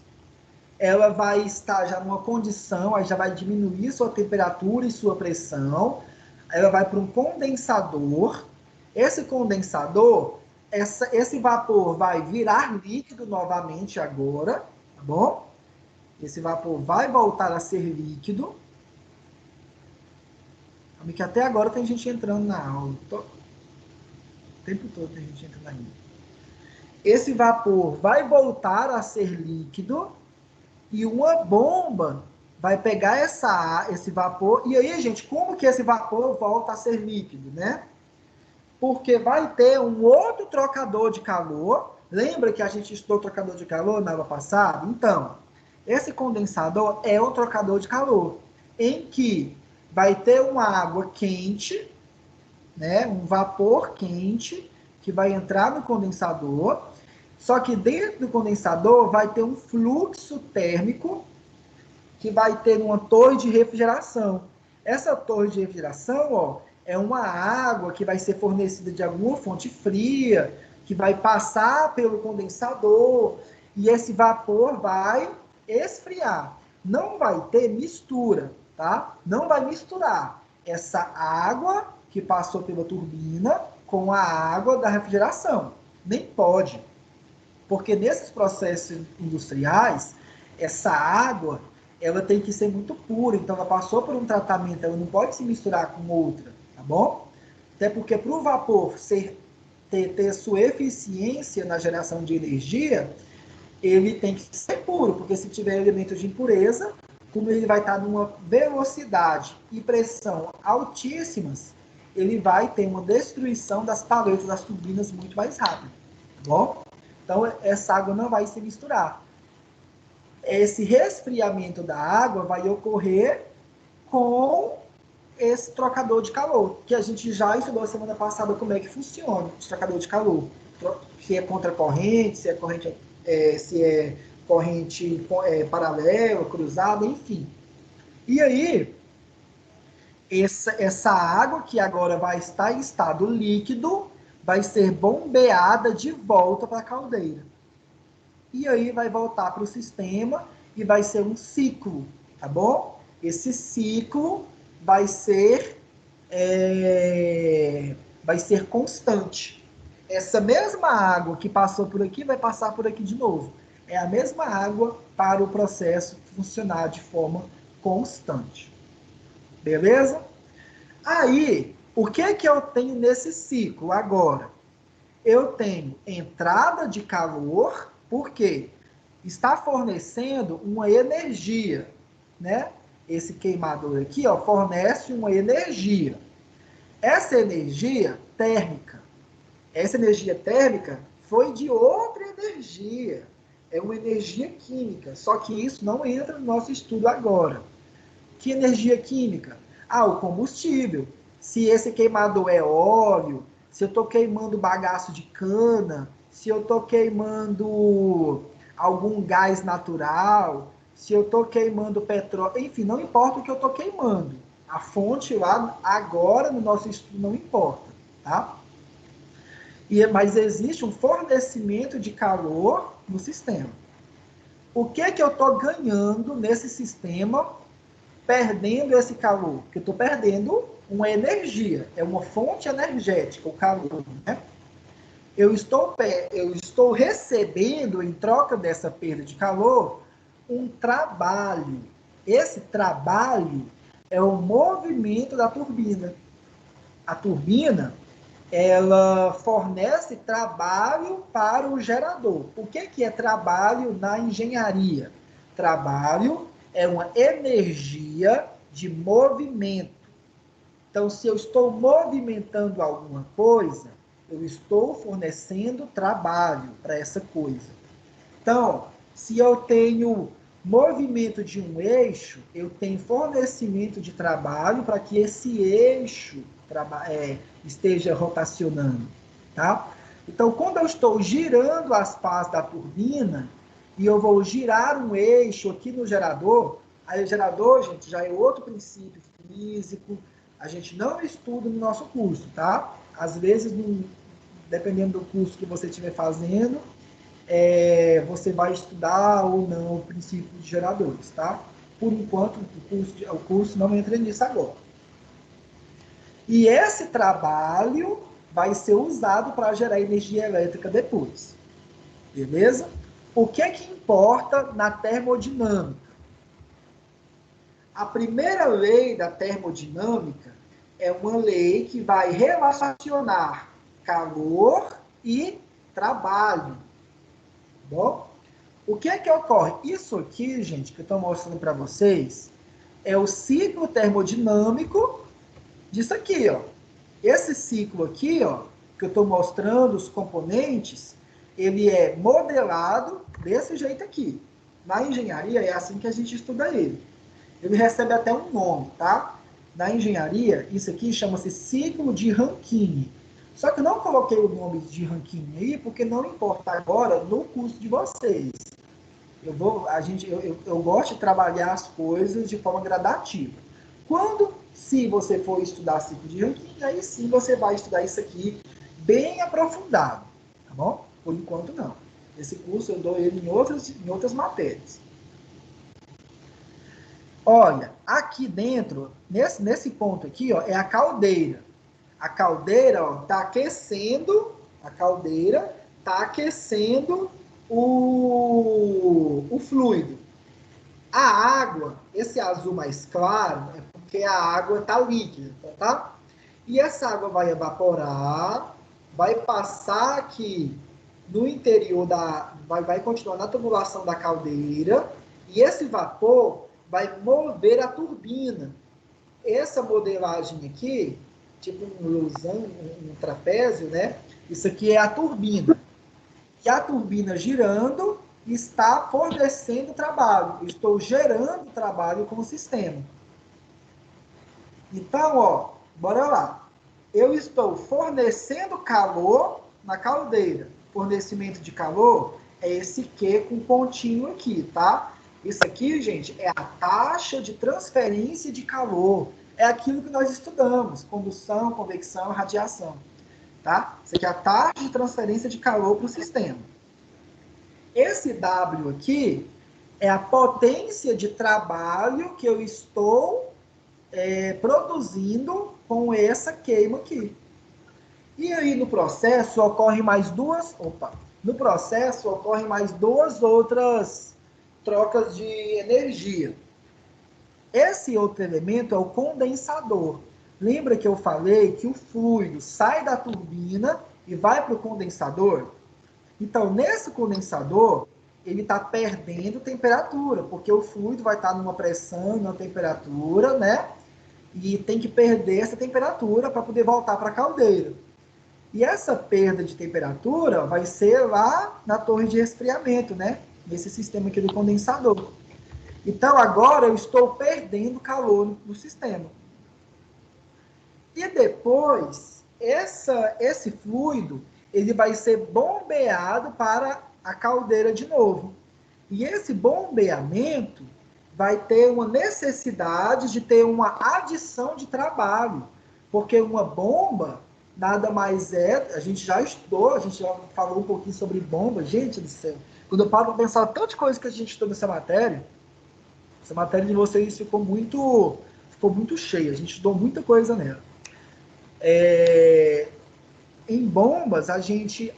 Speaker 1: ela vai estar já numa condição, aí já vai diminuir sua temperatura e sua pressão, ela vai para um condensador. Esse condensador, esse vapor vai virar líquido novamente agora, tá bom? Esse vapor vai voltar a ser líquido. Que até agora tem gente entrando na aula. O tempo todo tem gente entrando aí. Esse vapor vai voltar a ser líquido e uma bomba vai pegar esse vapor. E aí, gente, como que esse vapor volta a ser líquido, né? Porque vai ter um outro trocador de calor. Lembra que a gente estudou trocador de calor na aula passada? Então, esse condensador é um trocador de calor, em que vai ter uma água quente, né, um vapor quente, que vai entrar no condensador, só que dentro do condensador vai ter um fluxo térmico que vai ter uma torre de refrigeração. Essa torre de refrigeração, ó, é uma água que vai ser fornecida de alguma fonte fria, que vai passar pelo condensador, e esse vapor vai esfriar. Não vai ter mistura, tá? Não vai misturar essa água que passou pela turbina com a água da refrigeração. Nem pode. Porque nesses processos industriais, essa água, ela tem que ser muito pura. Então, ela passou por um tratamento, ela não pode se misturar com outra, tá bom? Até porque para o vapor ter sua eficiência na geração de energia, ele tem que ser puro, porque se tiver elementos de impureza, como ele vai estar numa velocidade e pressão altíssimas, ele vai ter uma destruição das paletas das turbinas muito mais rápido, tá bom? Então, essa água não vai se misturar. Esse resfriamento da água vai ocorrer com esse trocador de calor, que a gente já estudou semana passada como é que funciona esse trocador de calor. Se é contracorrente, se é corrente paralela, cruzada, enfim. E aí, essa água que agora vai estar em estado líquido vai ser bombeada de volta para a caldeira. E aí vai voltar para o sistema e vai ser um ciclo, tá bom? Esse ciclo vai ser constante. Essa mesma água que passou por aqui vai passar por aqui de novo. É a mesma água para o processo funcionar de forma constante. Beleza? Aí, o que eu tenho nesse ciclo agora? Eu tenho entrada de calor, porque está fornecendo uma energia, né? Esse queimador aqui, ó, fornece uma energia. Essa energia térmica, foi de outra energia. É uma energia química, só que isso não entra no nosso estudo agora. Que energia química? Ah, o combustível. Se esse queimador é óleo, se eu estou queimando bagaço de cana, se eu estou queimando algum gás natural, se eu estou queimando petróleo, enfim, não importa o que eu estou queimando. A fonte lá, agora, no nosso estudo, não importa, tá? Mas existe um fornecimento de calor no sistema. O que eu estou ganhando nesse sistema perdendo esse calor? Porque eu estou perdendo uma energia, é uma fonte energética, o calor, né? Eu estou recebendo, em troca dessa perda de calor, um trabalho. Esse trabalho é o movimento da turbina. A turbina, ela fornece trabalho para o gerador. O que é trabalho na engenharia? Trabalho é uma energia de movimento. Então, se eu estou movimentando alguma coisa, eu estou fornecendo trabalho para essa coisa. Então, se eu tenho movimento de um eixo, eu tenho fornecimento de trabalho para que esse eixo esteja rotacionando, tá? Então, quando eu estou girando as pás da turbina e eu vou girar um eixo aqui no gerador, aí o gerador, gente, já é outro princípio físico, a gente não estuda no nosso curso, tá? Às vezes, dependendo do curso que você estiver fazendo, você vai estudar ou não o princípio de geradores, tá? Por enquanto, o curso não entra nisso agora. E esse trabalho vai ser usado para gerar energia elétrica depois. Beleza? O que importa na termodinâmica? A primeira lei da termodinâmica é uma lei que vai relacionar calor e trabalho. Bom, o que ocorre? Isso aqui, gente, que eu estou mostrando para vocês, é o ciclo termodinâmico disso aqui, ó. Esse ciclo aqui, ó, que eu estou mostrando, os componentes, ele é modelado desse jeito aqui. Na engenharia, é assim que a gente estuda ele. Ele recebe até um nome, tá? Na engenharia, isso aqui chama-se ciclo de Rankine. Só que eu não coloquei o nome de Rankine aí, porque não importa agora no curso de vocês. Eu gosto de trabalhar as coisas de forma gradativa. Se você for estudar ciclo de Rankine, aí sim você vai estudar isso aqui bem aprofundado, tá bom? Por enquanto não. Esse curso eu dou ele em outras matérias. Olha, aqui dentro, nesse ponto aqui, ó, é a caldeira. A caldeira, ó, tá aquecendo, o fluido. A água, esse azul mais claro, é porque a água está líquida, tá? E essa água vai evaporar, vai passar aqui no interior vai continuar na tubulação da caldeira, e esse vapor vai mover a turbina. Essa modelagem aqui, tipo um trapézio, né? Isso aqui é a turbina. E a turbina girando está fornecendo trabalho. Estou gerando trabalho com o sistema. Então, ó, bora lá. Eu estou fornecendo calor na caldeira. Fornecimento de calor é esse Q com pontinho aqui, tá? Isso aqui, gente, é a taxa de transferência de calor. É aquilo que nós estudamos. Condução, convecção, radiação. Tá? Isso aqui é a taxa de transferência de calor para o sistema. Esse W aqui é a potência de trabalho que eu estou produzindo com essa queima aqui. E aí no processo ocorrem mais duas outras trocas de energia. Esse outro elemento é o condensador. Lembra que eu falei que o fluido sai da turbina e vai para o condensador? Então, nesse condensador, ele está perdendo temperatura, porque o fluido vai estar numa pressão, numa temperatura, né? E tem que perder essa temperatura para poder voltar para a caldeira. E essa perda de temperatura vai ser lá na torre de resfriamento, né? Nesse sistema aqui do condensador. Então, agora eu estou perdendo calor no sistema. E depois, esse fluido, ele vai ser bombeado para a caldeira de novo. E esse bombeamento vai ter uma necessidade de ter uma adição de trabalho. Porque uma bomba nada mais é, a gente já estudou, a gente já falou um pouquinho sobre bomba, gente do céu. Quando eu paro para pensar tanta coisa que a gente estudou nessa matéria de vocês ficou muito cheia, a gente estudou muita coisa nela. Em bombas, a gente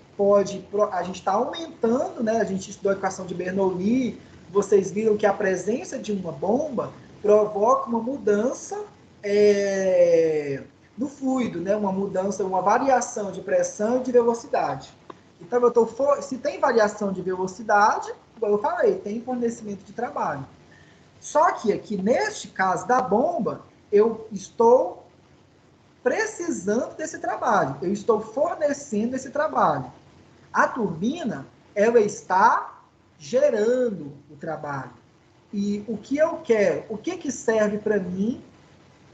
Speaker 1: está aumentando, né? A gente estudou a equação de Bernoulli, vocês viram que a presença de uma bomba provoca uma mudança no fluido, né? Uma mudança, uma variação de pressão e de velocidade. Então, se tem variação de velocidade, como eu falei, tem fornecimento de trabalho. Só que aqui, neste caso da bomba, eu estou precisando desse trabalho, eu estou fornecendo esse trabalho. A turbina, ela está gerando o trabalho. E o que eu quero, o que serve para mim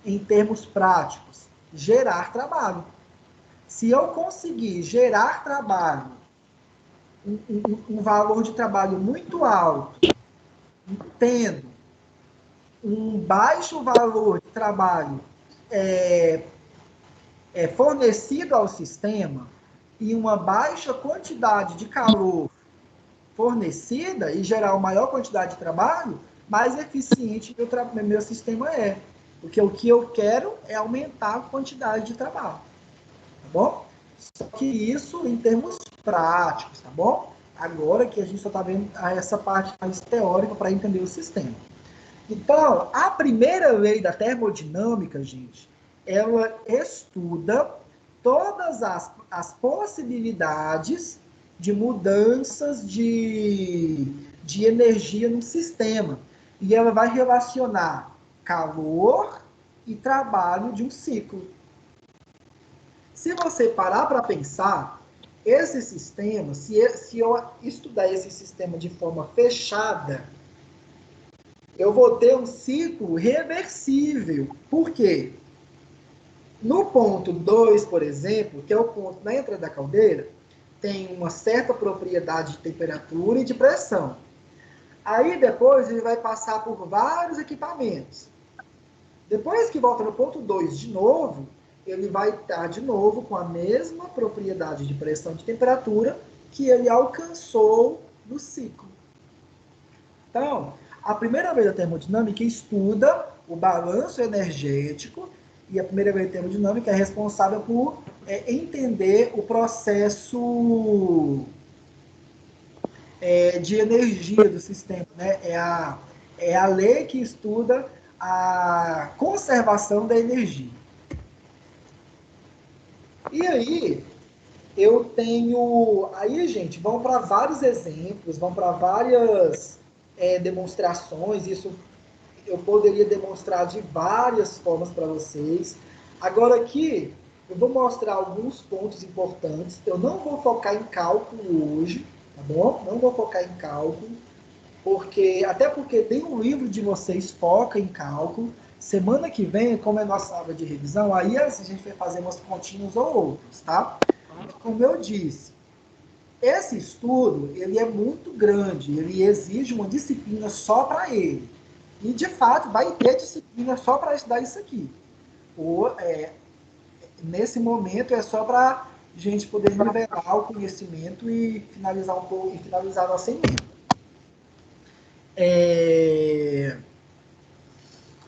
Speaker 1: em termos práticos? Gerar trabalho. Se eu conseguir gerar trabalho, um valor de trabalho muito alto, tendo um baixo valor de trabalho fornecido ao sistema e uma baixa quantidade de calor fornecida e gerar uma maior quantidade de trabalho, mais eficiente meu sistema é. Porque o que eu quero é aumentar a quantidade de trabalho. Tá bom? Só que isso em termos práticos, tá bom? Agora que a gente só está vendo essa parte mais teórica para entender o sistema. Então, a primeira lei da termodinâmica, gente, ela estuda todas as possibilidades de mudanças de energia no sistema. E ela vai relacionar calor e trabalho de um ciclo. Se você parar para pensar, esse sistema, se eu estudar esse sistema de forma fechada, eu vou ter um ciclo reversível. Por quê? No ponto 2, por exemplo, que é o ponto na entrada da caldeira, tem uma certa propriedade de temperatura e de pressão. Aí depois ele vai passar por vários equipamentos. Depois que volta no ponto 2 de novo, ele vai estar de novo com a mesma propriedade de pressão e de temperatura que ele alcançou no ciclo. Então, a primeira lei da termodinâmica estuda o balanço energético e a primeira lei da termodinâmica é responsável por entender o processo de energia do sistema, né? É a lei que estuda a conservação da energia. E aí, eu tenho... Aí, gente, vão para vários exemplos, vão para várias demonstrações, isso eu poderia demonstrar de várias formas para vocês. Agora aqui, eu vou mostrar alguns pontos importantes. Eu não vou focar em cálculo hoje, tá bom? Não vou focar em cálculo, até porque tem um livro de vocês foca em cálculo. Semana que vem, como é nossa aula de revisão, aí a gente vai fazer umas continhas ou outras, tá? Como eu disse, esse estudo, ele é muito grande, ele exige uma disciplina só para ele. E, de fato, vai ter disciplina só para estudar isso aqui. Nesse momento, é só para a gente poder nivelar o conhecimento e finalizar um pouco, e finalizar a nossa emenda.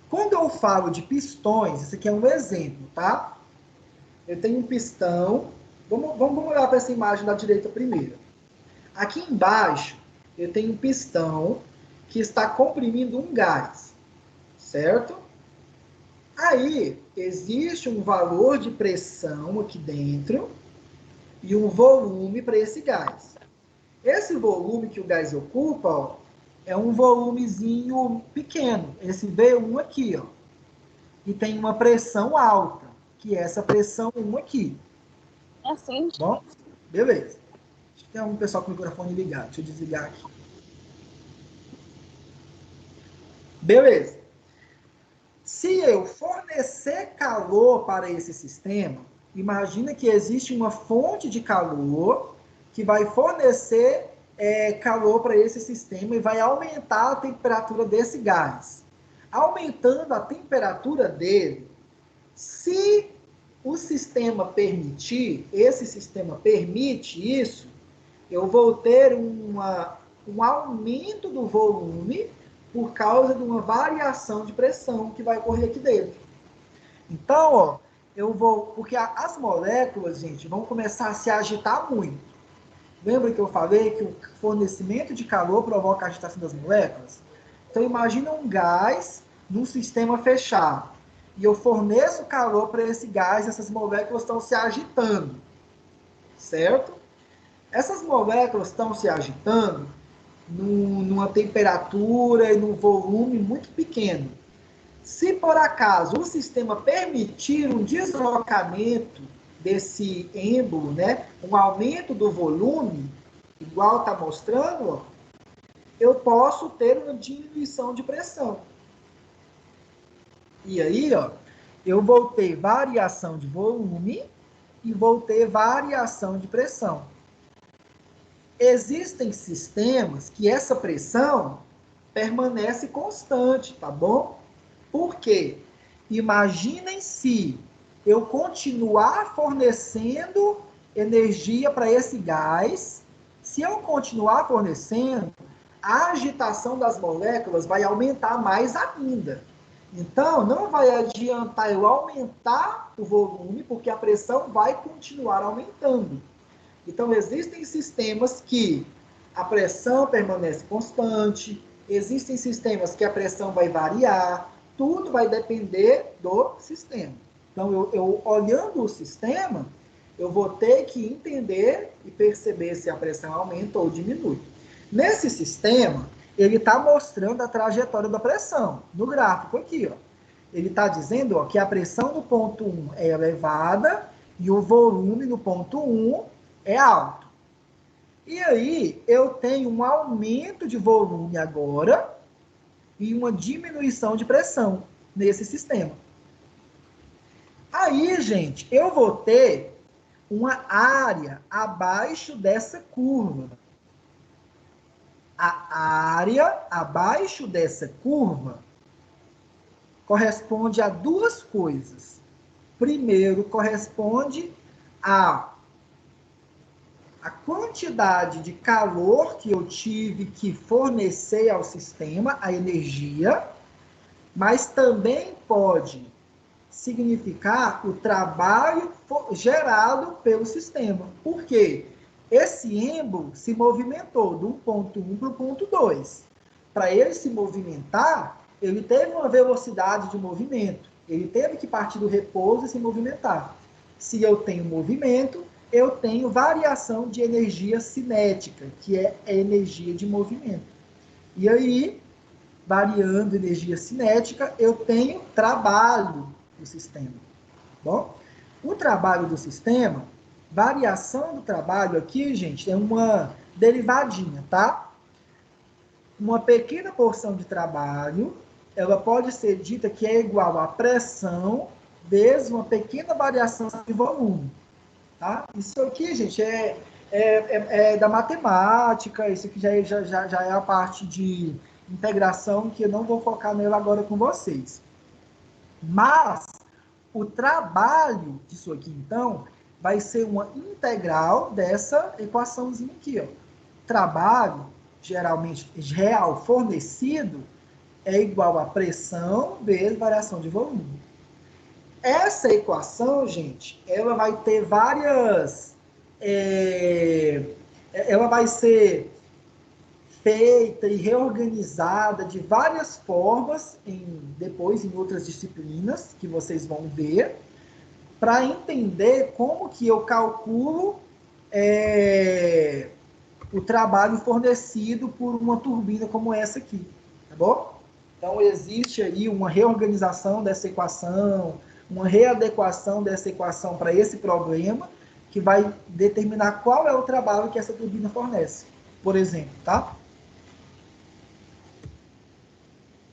Speaker 1: Quando eu falo de pistões, esse aqui é um exemplo, tá? Eu tenho um pistão. Vamos olhar para essa imagem da direita primeiro. Aqui embaixo, eu tenho um pistão que está comprimindo um gás, certo? Aí, existe um valor de pressão aqui dentro e um volume para esse gás. Esse volume que o gás ocupa, ó, é um volumezinho pequeno, esse V1 aqui, ó. E tem uma pressão alta, que é essa pressão 1 aqui.
Speaker 6: É assim.
Speaker 1: Bom, beleza. Tem um pessoal com o microfone ligado, deixa eu desligar aqui. Beleza. Se eu fornecer calor para esse sistema, imagina que existe uma fonte de calor que vai fornecer calor para esse sistema e vai aumentar a temperatura desse gás. Aumentando a temperatura dele, se o sistema permitir, esse sistema permite isso, eu vou ter um aumento do volume por causa de uma variação de pressão que vai ocorrer aqui dentro. Então, ó, porque as moléculas, gente, vão começar a se agitar muito. Lembra que eu falei que o fornecimento de calor provoca a agitação das moléculas? Então, imagina um gás num sistema fechado. E eu forneço calor para esse gás, essas moléculas estão se agitando. Certo? Essas moléculas estão se agitando numa temperatura e num volume muito pequeno. Se por acaso o sistema permitir um deslocamento desse êmbolo, né, um aumento do volume, igual está mostrando, ó, eu posso ter uma diminuição de pressão. E aí, ó, eu vou ter variação de volume e vou ter variação de pressão. Existem sistemas que essa pressão permanece constante, tá bom? Por quê? Imaginem se eu continuar fornecendo energia para esse gás. Se eu continuar fornecendo, a agitação das moléculas vai aumentar mais ainda. Então, não vai adiantar eu aumentar o volume, porque a pressão vai continuar aumentando. Então, existem sistemas que a pressão permanece constante, existem sistemas que a pressão vai variar, tudo vai depender do sistema. Então, eu olhando o sistema, eu vou ter que entender e perceber se a pressão aumenta ou diminui. Nesse sistema, ele está mostrando a trajetória da pressão, no gráfico aqui, ó. Ele está dizendo, ó, que a pressão no ponto 1 é elevada e o volume no ponto 1 é alto. E aí, eu tenho um aumento de volume agora e uma diminuição de pressão nesse sistema. Aí, gente, eu vou ter uma área abaixo dessa curva. A área abaixo dessa curva corresponde a duas coisas. Primeiro, corresponde a quantidade de calor que eu tive que fornecer ao sistema, a energia, mas também pode significar o trabalho gerado pelo sistema. Por quê? Esse êmbolo se movimentou do ponto 1 para o ponto 2. Para ele se movimentar, ele teve uma velocidade de movimento. Ele teve que partir do repouso e se movimentar. Se eu tenho movimento, eu tenho variação de energia cinética, que é a energia de movimento. E aí, variando energia cinética, eu tenho trabalho do sistema. Bom, o trabalho do sistema, variação do trabalho aqui, gente, é uma derivadinha, tá? Uma pequena porção de trabalho, ela pode ser dita que é igual a pressão vezes uma pequena variação de volume. Tá? Isso aqui, gente, é da matemática, isso aqui já é a parte de integração, que eu não vou focar nela agora com vocês. Mas o trabalho disso aqui, então, vai ser uma integral dessa equaçãozinha aqui. Ó. Trabalho, geralmente, real fornecido, é igual a pressão vezes variação de volume. Essa equação, gente, ela vai ter várias... ela vai ser feita e reorganizada de várias formas, depois em outras disciplinas que vocês vão ver, para entender como que eu calculo o trabalho fornecido por uma turbina como essa aqui, tá bom? Então, existe aí uma reorganização dessa equação, uma readequação dessa equação para esse problema, que vai determinar qual é o trabalho que essa turbina fornece, por exemplo, tá?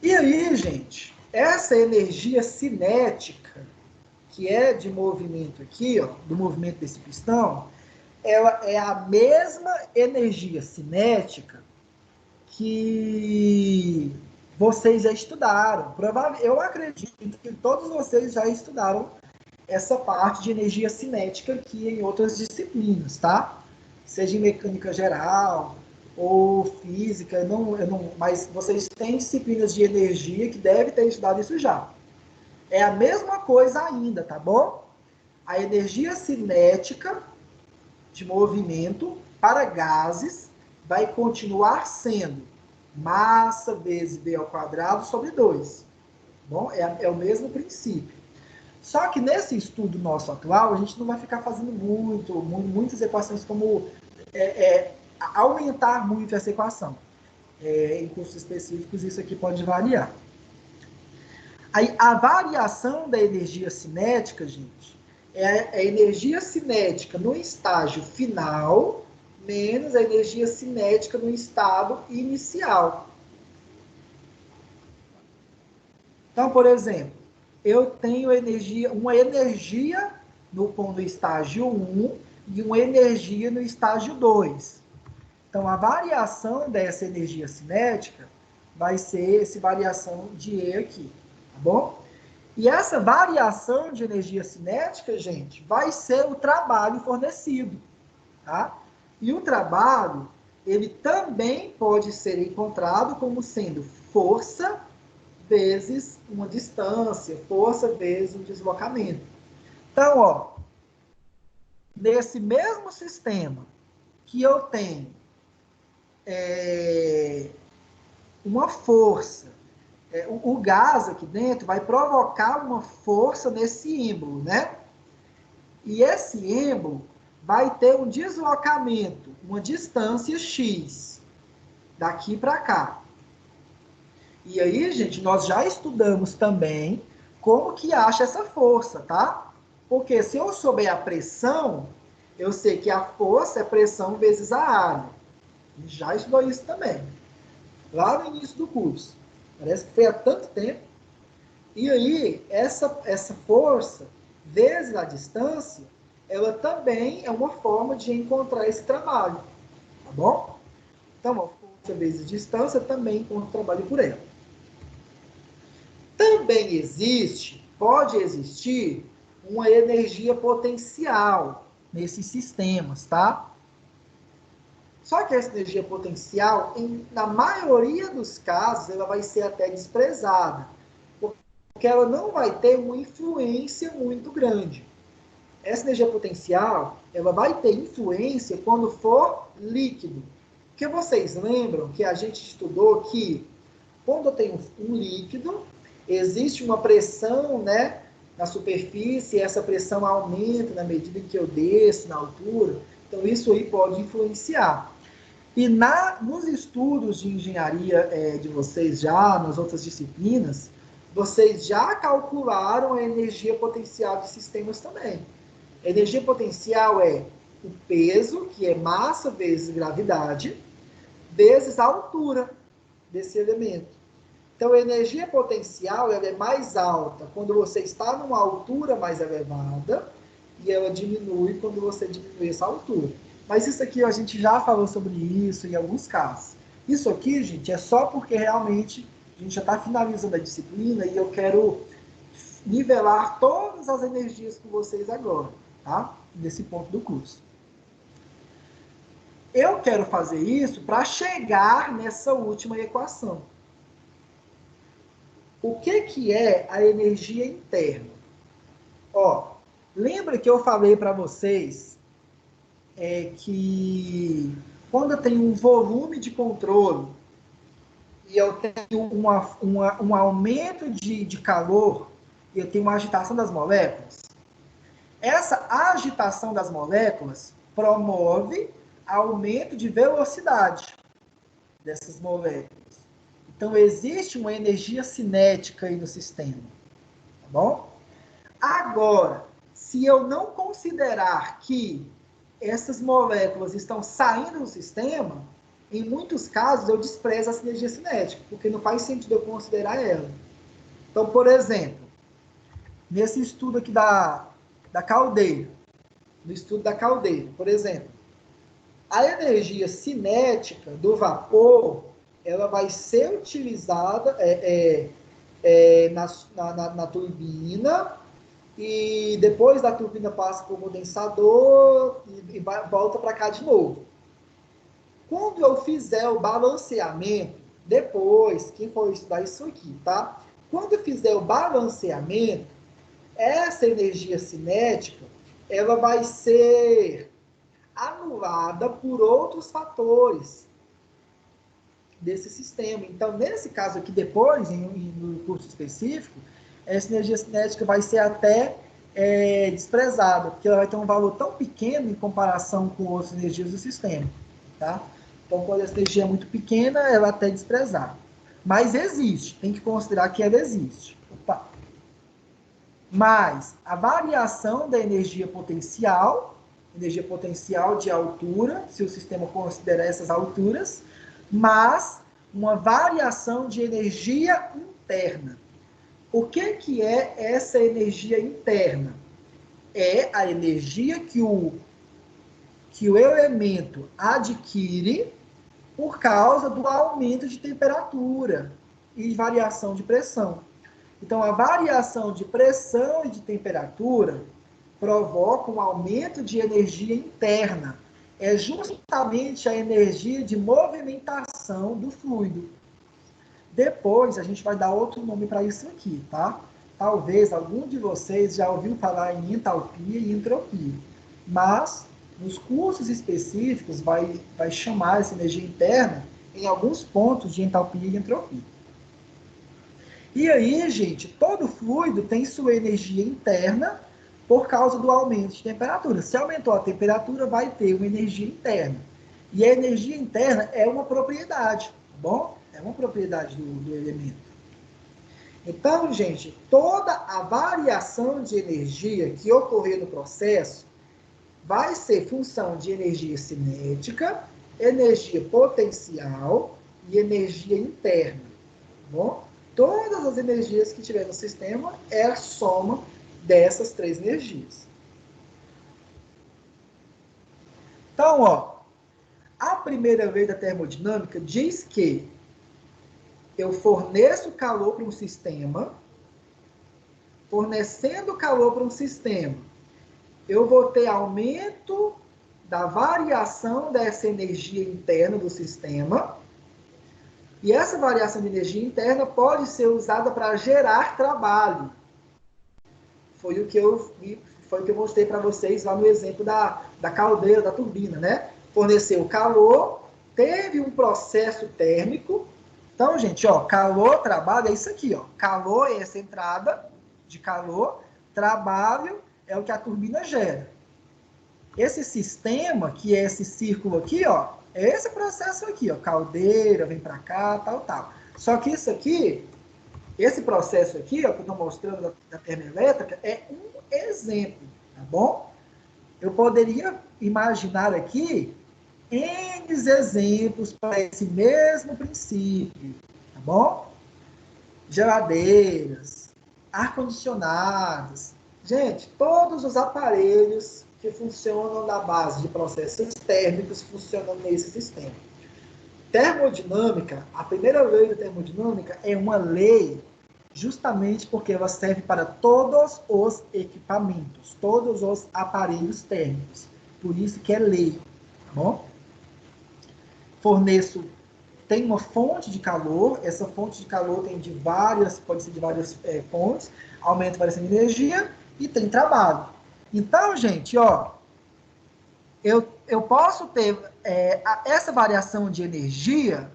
Speaker 1: E aí, gente, essa energia cinética, que é de movimento aqui, ó, do movimento desse pistão, ela é a mesma energia cinética que vocês já estudaram. Eu acredito que todos vocês já estudaram essa parte de energia cinética aqui em outras disciplinas, tá? Seja em mecânica geral ou física, mas vocês têm disciplinas de energia que devem ter estudado isso já. É a mesma coisa ainda, tá bom? A energia cinética de movimento para gases vai continuar sendo massa vezes V ao quadrado sobre 2. Bom, é o mesmo princípio. Só que nesse estudo nosso atual, a gente não vai ficar fazendo muitas equações como aumentar muito essa equação. Em cursos específicos, isso aqui pode variar. Aí, a variação da energia cinética, gente, é a energia cinética no estágio final menos a energia cinética no estado inicial. Então, por exemplo, eu tenho uma energia no estágio 1 e uma energia no estágio 2. Então, a variação dessa energia cinética vai ser essa variação de E aqui, tá bom? E essa variação de energia cinética, gente, vai ser o trabalho fornecido, tá? E o trabalho, ele também pode ser encontrado como sendo força vezes uma distância, força vezes um deslocamento. Então, ó, nesse mesmo sistema que eu tenho uma força, o gás aqui dentro vai provocar uma força nesse êmbolo, né? E esse êmbolo vai ter um deslocamento, uma distância x, daqui para cá. E aí, gente, nós já estudamos também como que acha essa força, tá? Porque se eu souber a pressão, eu sei que a força é pressão vezes a área. A gente já estudou isso também, lá no início do curso. Parece que foi há tanto tempo. E aí, essa força vezes a distância, ela também é uma forma de encontrar esse trabalho, tá bom? Então, a força vezes distância também encontra trabalho por ela. Também pode existir uma energia potencial nesses sistemas, tá? Só que essa energia potencial, na maioria dos casos, ela vai ser até desprezada, porque ela não vai ter uma influência muito grande. Essa energia potencial, ela vai ter influência quando for líquido. Porque vocês lembram que a gente estudou que quando eu tenho um líquido, existe uma pressão, né, na superfície, e essa pressão aumenta na medida em que eu desço na altura. Então, isso aí pode influenciar. E nos estudos de engenharia de vocês já, nas outras disciplinas, vocês já calcularam a energia potencial de sistemas também. A energia potencial é o peso, que é massa vezes gravidade, vezes a altura desse elemento. Então, a energia potencial ela é mais alta quando você está numa altura mais elevada e ela diminui quando você diminui essa altura. Mas isso aqui a gente já falou sobre isso em alguns casos. Isso aqui, gente, é só porque realmente a gente já está finalizando a disciplina e eu quero nivelar todas as energias com vocês agora, tá? Nesse ponto do curso. Eu quero fazer isso para chegar nessa última equação. O que é a energia interna? Ó, lembra que eu falei para vocês que quando eu tenho um volume de controle e eu tenho um aumento de calor, e eu tenho uma agitação das moléculas, essa agitação das moléculas promove aumento de velocidade dessas moléculas. Então, existe uma energia cinética aí no sistema. Tá bom? Agora, se eu não considerar que essas moléculas estão saindo do sistema, em muitos casos eu desprezo essa energia cinética, porque não faz sentido eu considerar ela. Então, por exemplo, nesse estudo aqui da caldeira, no estudo da caldeira, por exemplo, a energia cinética do vapor, ela vai ser utilizada na turbina, e depois da turbina passa para o condensador e volta para cá de novo. Quando eu fizer o balanceamento, depois, quem for estudar isso aqui, tá? Quando eu fizer o balanceamento, essa energia cinética, ela vai ser anulada por outros fatores desse sistema. Então, nesse caso aqui, depois, no curso específico, essa energia cinética vai ser até desprezada, porque ela vai ter um valor tão pequeno em comparação com outras energias do sistema. Tá? Então, quando essa energia é muito pequena, ela é até desprezada. Mas existe, tem que considerar que ela existe. Opa. Mas a variação da energia potencial de altura, se o sistema considerar essas alturas, mas uma variação de energia interna. O que é essa energia interna? É a energia que o elemento adquire por causa do aumento de temperatura e variação de pressão. Então, a variação de pressão e de temperatura provoca um aumento de energia interna. É justamente a energia de movimentação do fluido. Depois, a gente vai dar outro nome para isso aqui, tá? Talvez algum de vocês já ouviu falar em entalpia e entropia. Mas, nos cursos específicos, vai chamar essa energia interna em alguns pontos de entalpia e entropia. E aí, gente, todo fluido tem sua energia interna por causa do aumento de temperatura. Se aumentou a temperatura, vai ter uma energia interna. E a energia interna é uma propriedade, tá bom? É uma propriedade do elemento. Então, gente, toda a variação de energia que ocorrer no processo vai ser função de energia cinética, energia potencial e energia interna, tá bom? Todas as energias que tiver no sistema é a soma dessas três energias. Então, ó, a primeira lei da termodinâmica diz que eu forneço calor para um sistema, fornecendo calor para um sistema, eu vou ter aumento da variação dessa energia interna do sistema, e essa variação de energia interna pode ser usada para gerar trabalho. Foi o que eu mostrei para vocês lá no exemplo da caldeira, da turbina, né? Forneceu calor, teve um processo térmico. Então, gente, ó, calor, trabalho, é isso aqui, ó. Calor é essa entrada de calor, trabalho é o que a turbina gera. Esse sistema, que é esse círculo aqui, ó, é esse processo aqui, ó, caldeira, vem para cá, tal. Só que isso aqui, esse processo aqui, ó, que eu estou mostrando da termoelétrica, é um exemplo, tá bom? Eu poderia imaginar aqui N exemplos para esse mesmo princípio, tá bom? Geladeiras, ar-condicionados. Gente, todos os aparelhos que funcionam na base de processos térmicos funcionam nesse sistema. Termodinâmica, a primeira lei da termodinâmica é uma lei justamente porque ela serve para todos os equipamentos, todos os aparelhos térmicos. Por isso que é lei, tá bom? Tem uma fonte de calor, essa fonte de calor pode ser de várias fontes, aumenta a variação de energia e tem trabalho. Então, gente, ó, eu posso ter essa variação de energia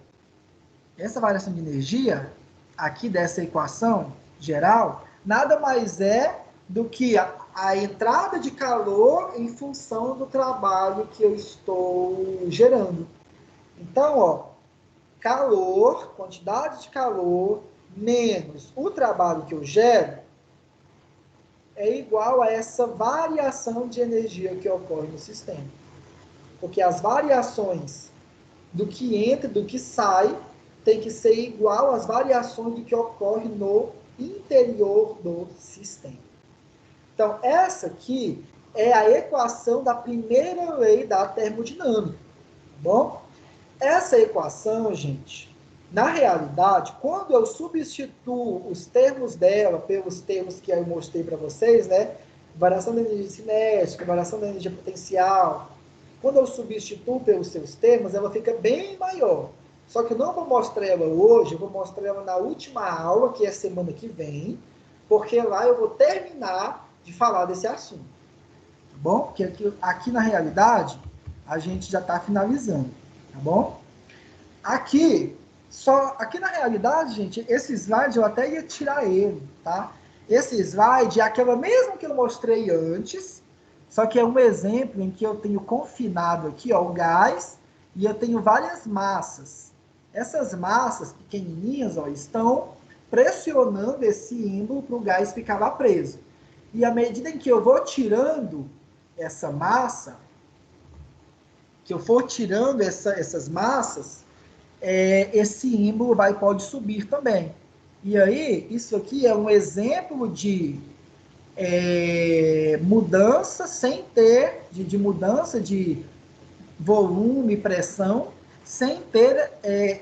Speaker 1: aqui dessa equação geral, nada mais é do que a entrada de calor em função do trabalho que eu estou gerando. Então, ó, calor, quantidade de calor, menos o trabalho que eu gero, é igual a essa variação de energia que ocorre no sistema. Porque as variações do que entra e do que sai tem que ser igual às variações do que ocorre no interior do sistema. Então, essa aqui é a equação da primeira lei da termodinâmica. Tá bom? Essa equação, gente, na realidade, quando eu substituo os termos dela pelos termos que eu mostrei para vocês, né? Variação da energia cinética, variação da energia potencial. Quando eu substituo pelos seus termos, ela fica bem maior. Só que eu não vou mostrar ela hoje, eu vou mostrar ela na última aula, que é semana que vem, porque lá eu vou terminar de falar desse assunto. Tá bom? Porque aqui na realidade, a gente já está finalizando. Tá bom? Aqui na realidade, gente, esse slide eu até ia tirar ele, tá? Esse slide é aquela mesma que eu mostrei antes, só que é um exemplo em que eu tenho confinado aqui, ó, o gás, e eu tenho várias massas. Essas massas pequenininhas, ó, estão pressionando esse ímbolo para o gás ficar lá preso. E à medida em que eu vou tirando essa massa, que eu for tirando essas massas, esse ímbolo pode subir também. E aí, isso aqui é um exemplo de mudança sem ter, de mudança de volume e pressão, sem ter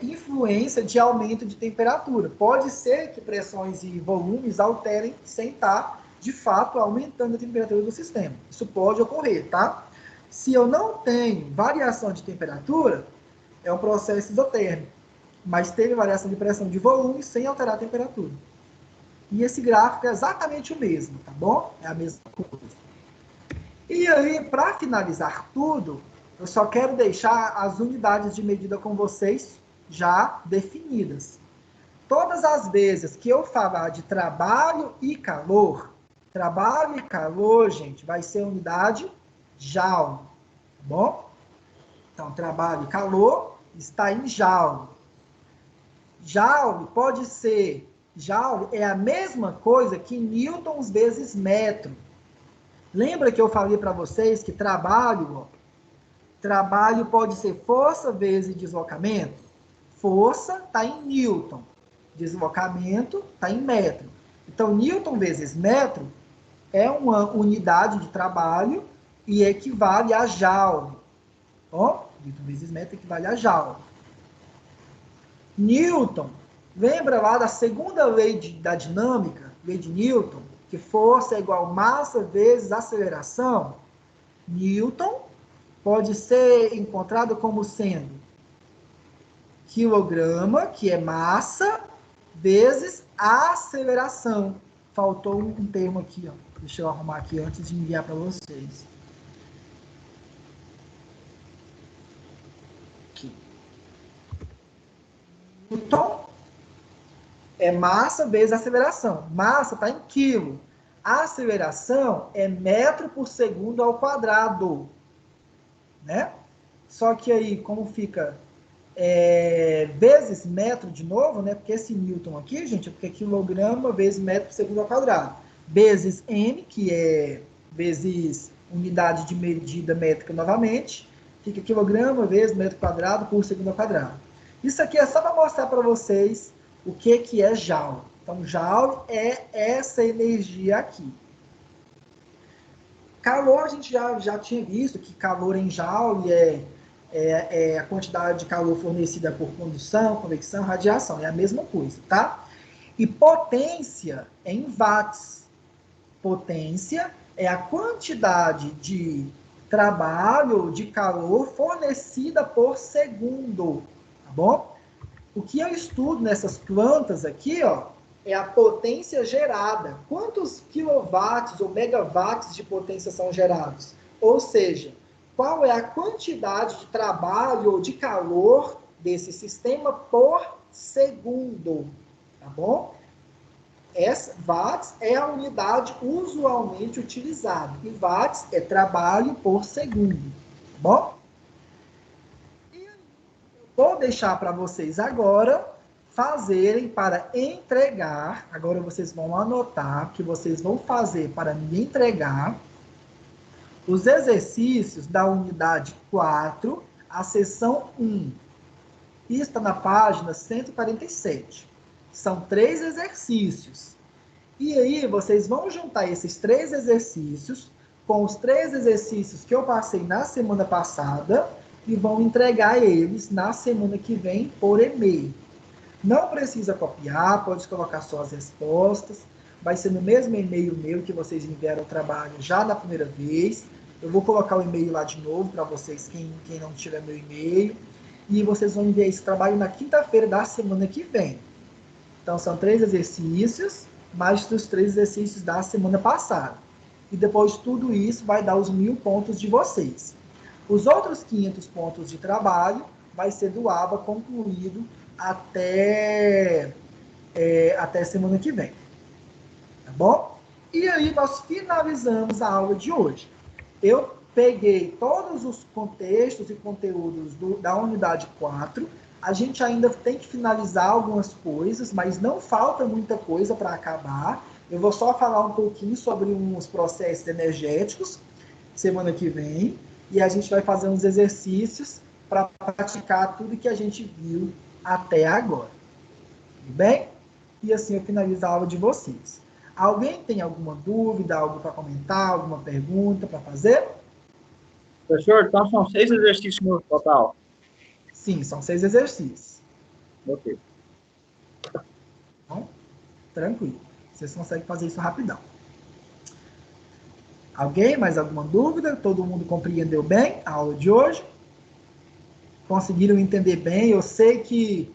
Speaker 1: influência de aumento de temperatura. Pode ser que pressões e volumes alterem sem estar, de fato, aumentando a temperatura do sistema. Isso pode ocorrer, tá? Se eu não tenho variação de temperatura, é um processo isotérmico, mas teve variação de pressão de volume sem alterar a temperatura. E esse gráfico é exatamente o mesmo, tá bom? É a mesma coisa. E aí, para finalizar tudo, eu só quero deixar as unidades de medida com vocês já definidas. Todas as vezes que eu falar de trabalho e calor, gente, vai ser unidade Joule, tá bom? Então, trabalho e calor está em Joule. Joule pode ser, Joule é a mesma coisa que newtons vezes metro. Lembra que eu falei para vocês que trabalho pode ser força vezes deslocamento? Força está em newton, deslocamento está em metro. Então, newton vezes metro é uma unidade de trabalho e equivale a joule. Ó, newton vezes metro equivale a joule. Newton, lembra lá da segunda lei da dinâmica, lei de Newton, que força é igual massa vezes aceleração? Newton pode ser encontrado como sendo quilograma, que é massa, vezes aceleração. Faltou um termo aqui, ó. Deixa eu arrumar aqui antes de enviar para vocês. Aqui. Newton é massa vezes aceleração. Massa está em quilo. A aceleração é metro por segundo ao quadrado. Né? Só que aí, como fica vezes metro de novo, né? Porque esse newton aqui, gente, é porque é quilograma vezes metro por segundo ao quadrado. Vezes m, que é vezes unidade de medida métrica novamente, fica quilograma vezes metro quadrado por segundo ao quadrado. Isso aqui é só para mostrar para vocês o que é Joule. Então, Joule é essa energia aqui. Calor, a gente já tinha visto que calor em Joule é a quantidade de calor fornecida por condução, convecção, radiação. É a mesma coisa, tá? E potência é em watts. Potência é a quantidade de trabalho, de calor fornecida por segundo, tá bom? O que eu estudo nessas plantas aqui, ó, é a potência gerada. Quantos quilowatts ou megawatts de potência são gerados? Ou seja, qual é a quantidade de trabalho ou de calor desse sistema por segundo, tá bom? Watts é a unidade usualmente utilizada, e watts é trabalho por segundo, tá bom? E eu vou deixar para vocês agora fazerem para entregar, agora vocês vão anotar que vocês vão fazer para me entregar os exercícios da unidade 4, a seção 1. Isso está na página 147. São 3 exercícios. E aí, vocês vão juntar esses 3 exercícios com os 3 exercícios que eu passei na semana passada e vão entregar eles na semana que vem por e-mail. Não precisa copiar, pode colocar só as respostas. Vai ser no mesmo e-mail meu que vocês enviaram o trabalho já da primeira vez. Eu vou colocar o e-mail lá de novo para vocês, quem não tiver meu e-mail. E vocês vão enviar esse trabalho na quinta-feira da semana que vem. Então, são 3 exercícios, mais os 3 exercícios da semana passada. E depois de tudo isso, vai dar os 1000 pontos de vocês. Os outros 500 pontos de trabalho vai ser do ABA concluído até semana que vem. Tá bom? E aí, nós finalizamos a aula de hoje. Eu peguei todos os contextos e conteúdos da unidade 4. A gente ainda tem que finalizar algumas coisas, mas não falta muita coisa para acabar. Eu vou só falar um pouquinho sobre uns processos energéticos semana que vem. E a gente vai fazer uns exercícios para praticar tudo que a gente viu até agora. Tudo bem? E assim eu finalizo a aula de vocês. Alguém tem alguma dúvida, algo para comentar, alguma pergunta para fazer?
Speaker 5: Professor, então são 6 exercícios no total.
Speaker 1: Sim, são 6 exercícios.
Speaker 5: Ok.
Speaker 1: Então, tranquilo. Vocês conseguem fazer isso rapidão. Alguém? Mais alguma dúvida? Todo mundo compreendeu bem a aula de hoje? Conseguiram entender bem? Eu sei que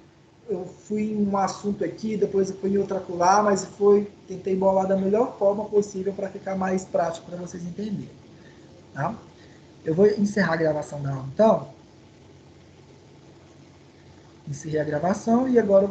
Speaker 1: eu fui em um assunto aqui, depois eu fui em outro acolá, mas tentei bolar da melhor forma possível para ficar mais prático para vocês entenderem. Tá? Eu vou encerrar a gravação da aula, então. Encerrei a gravação e agora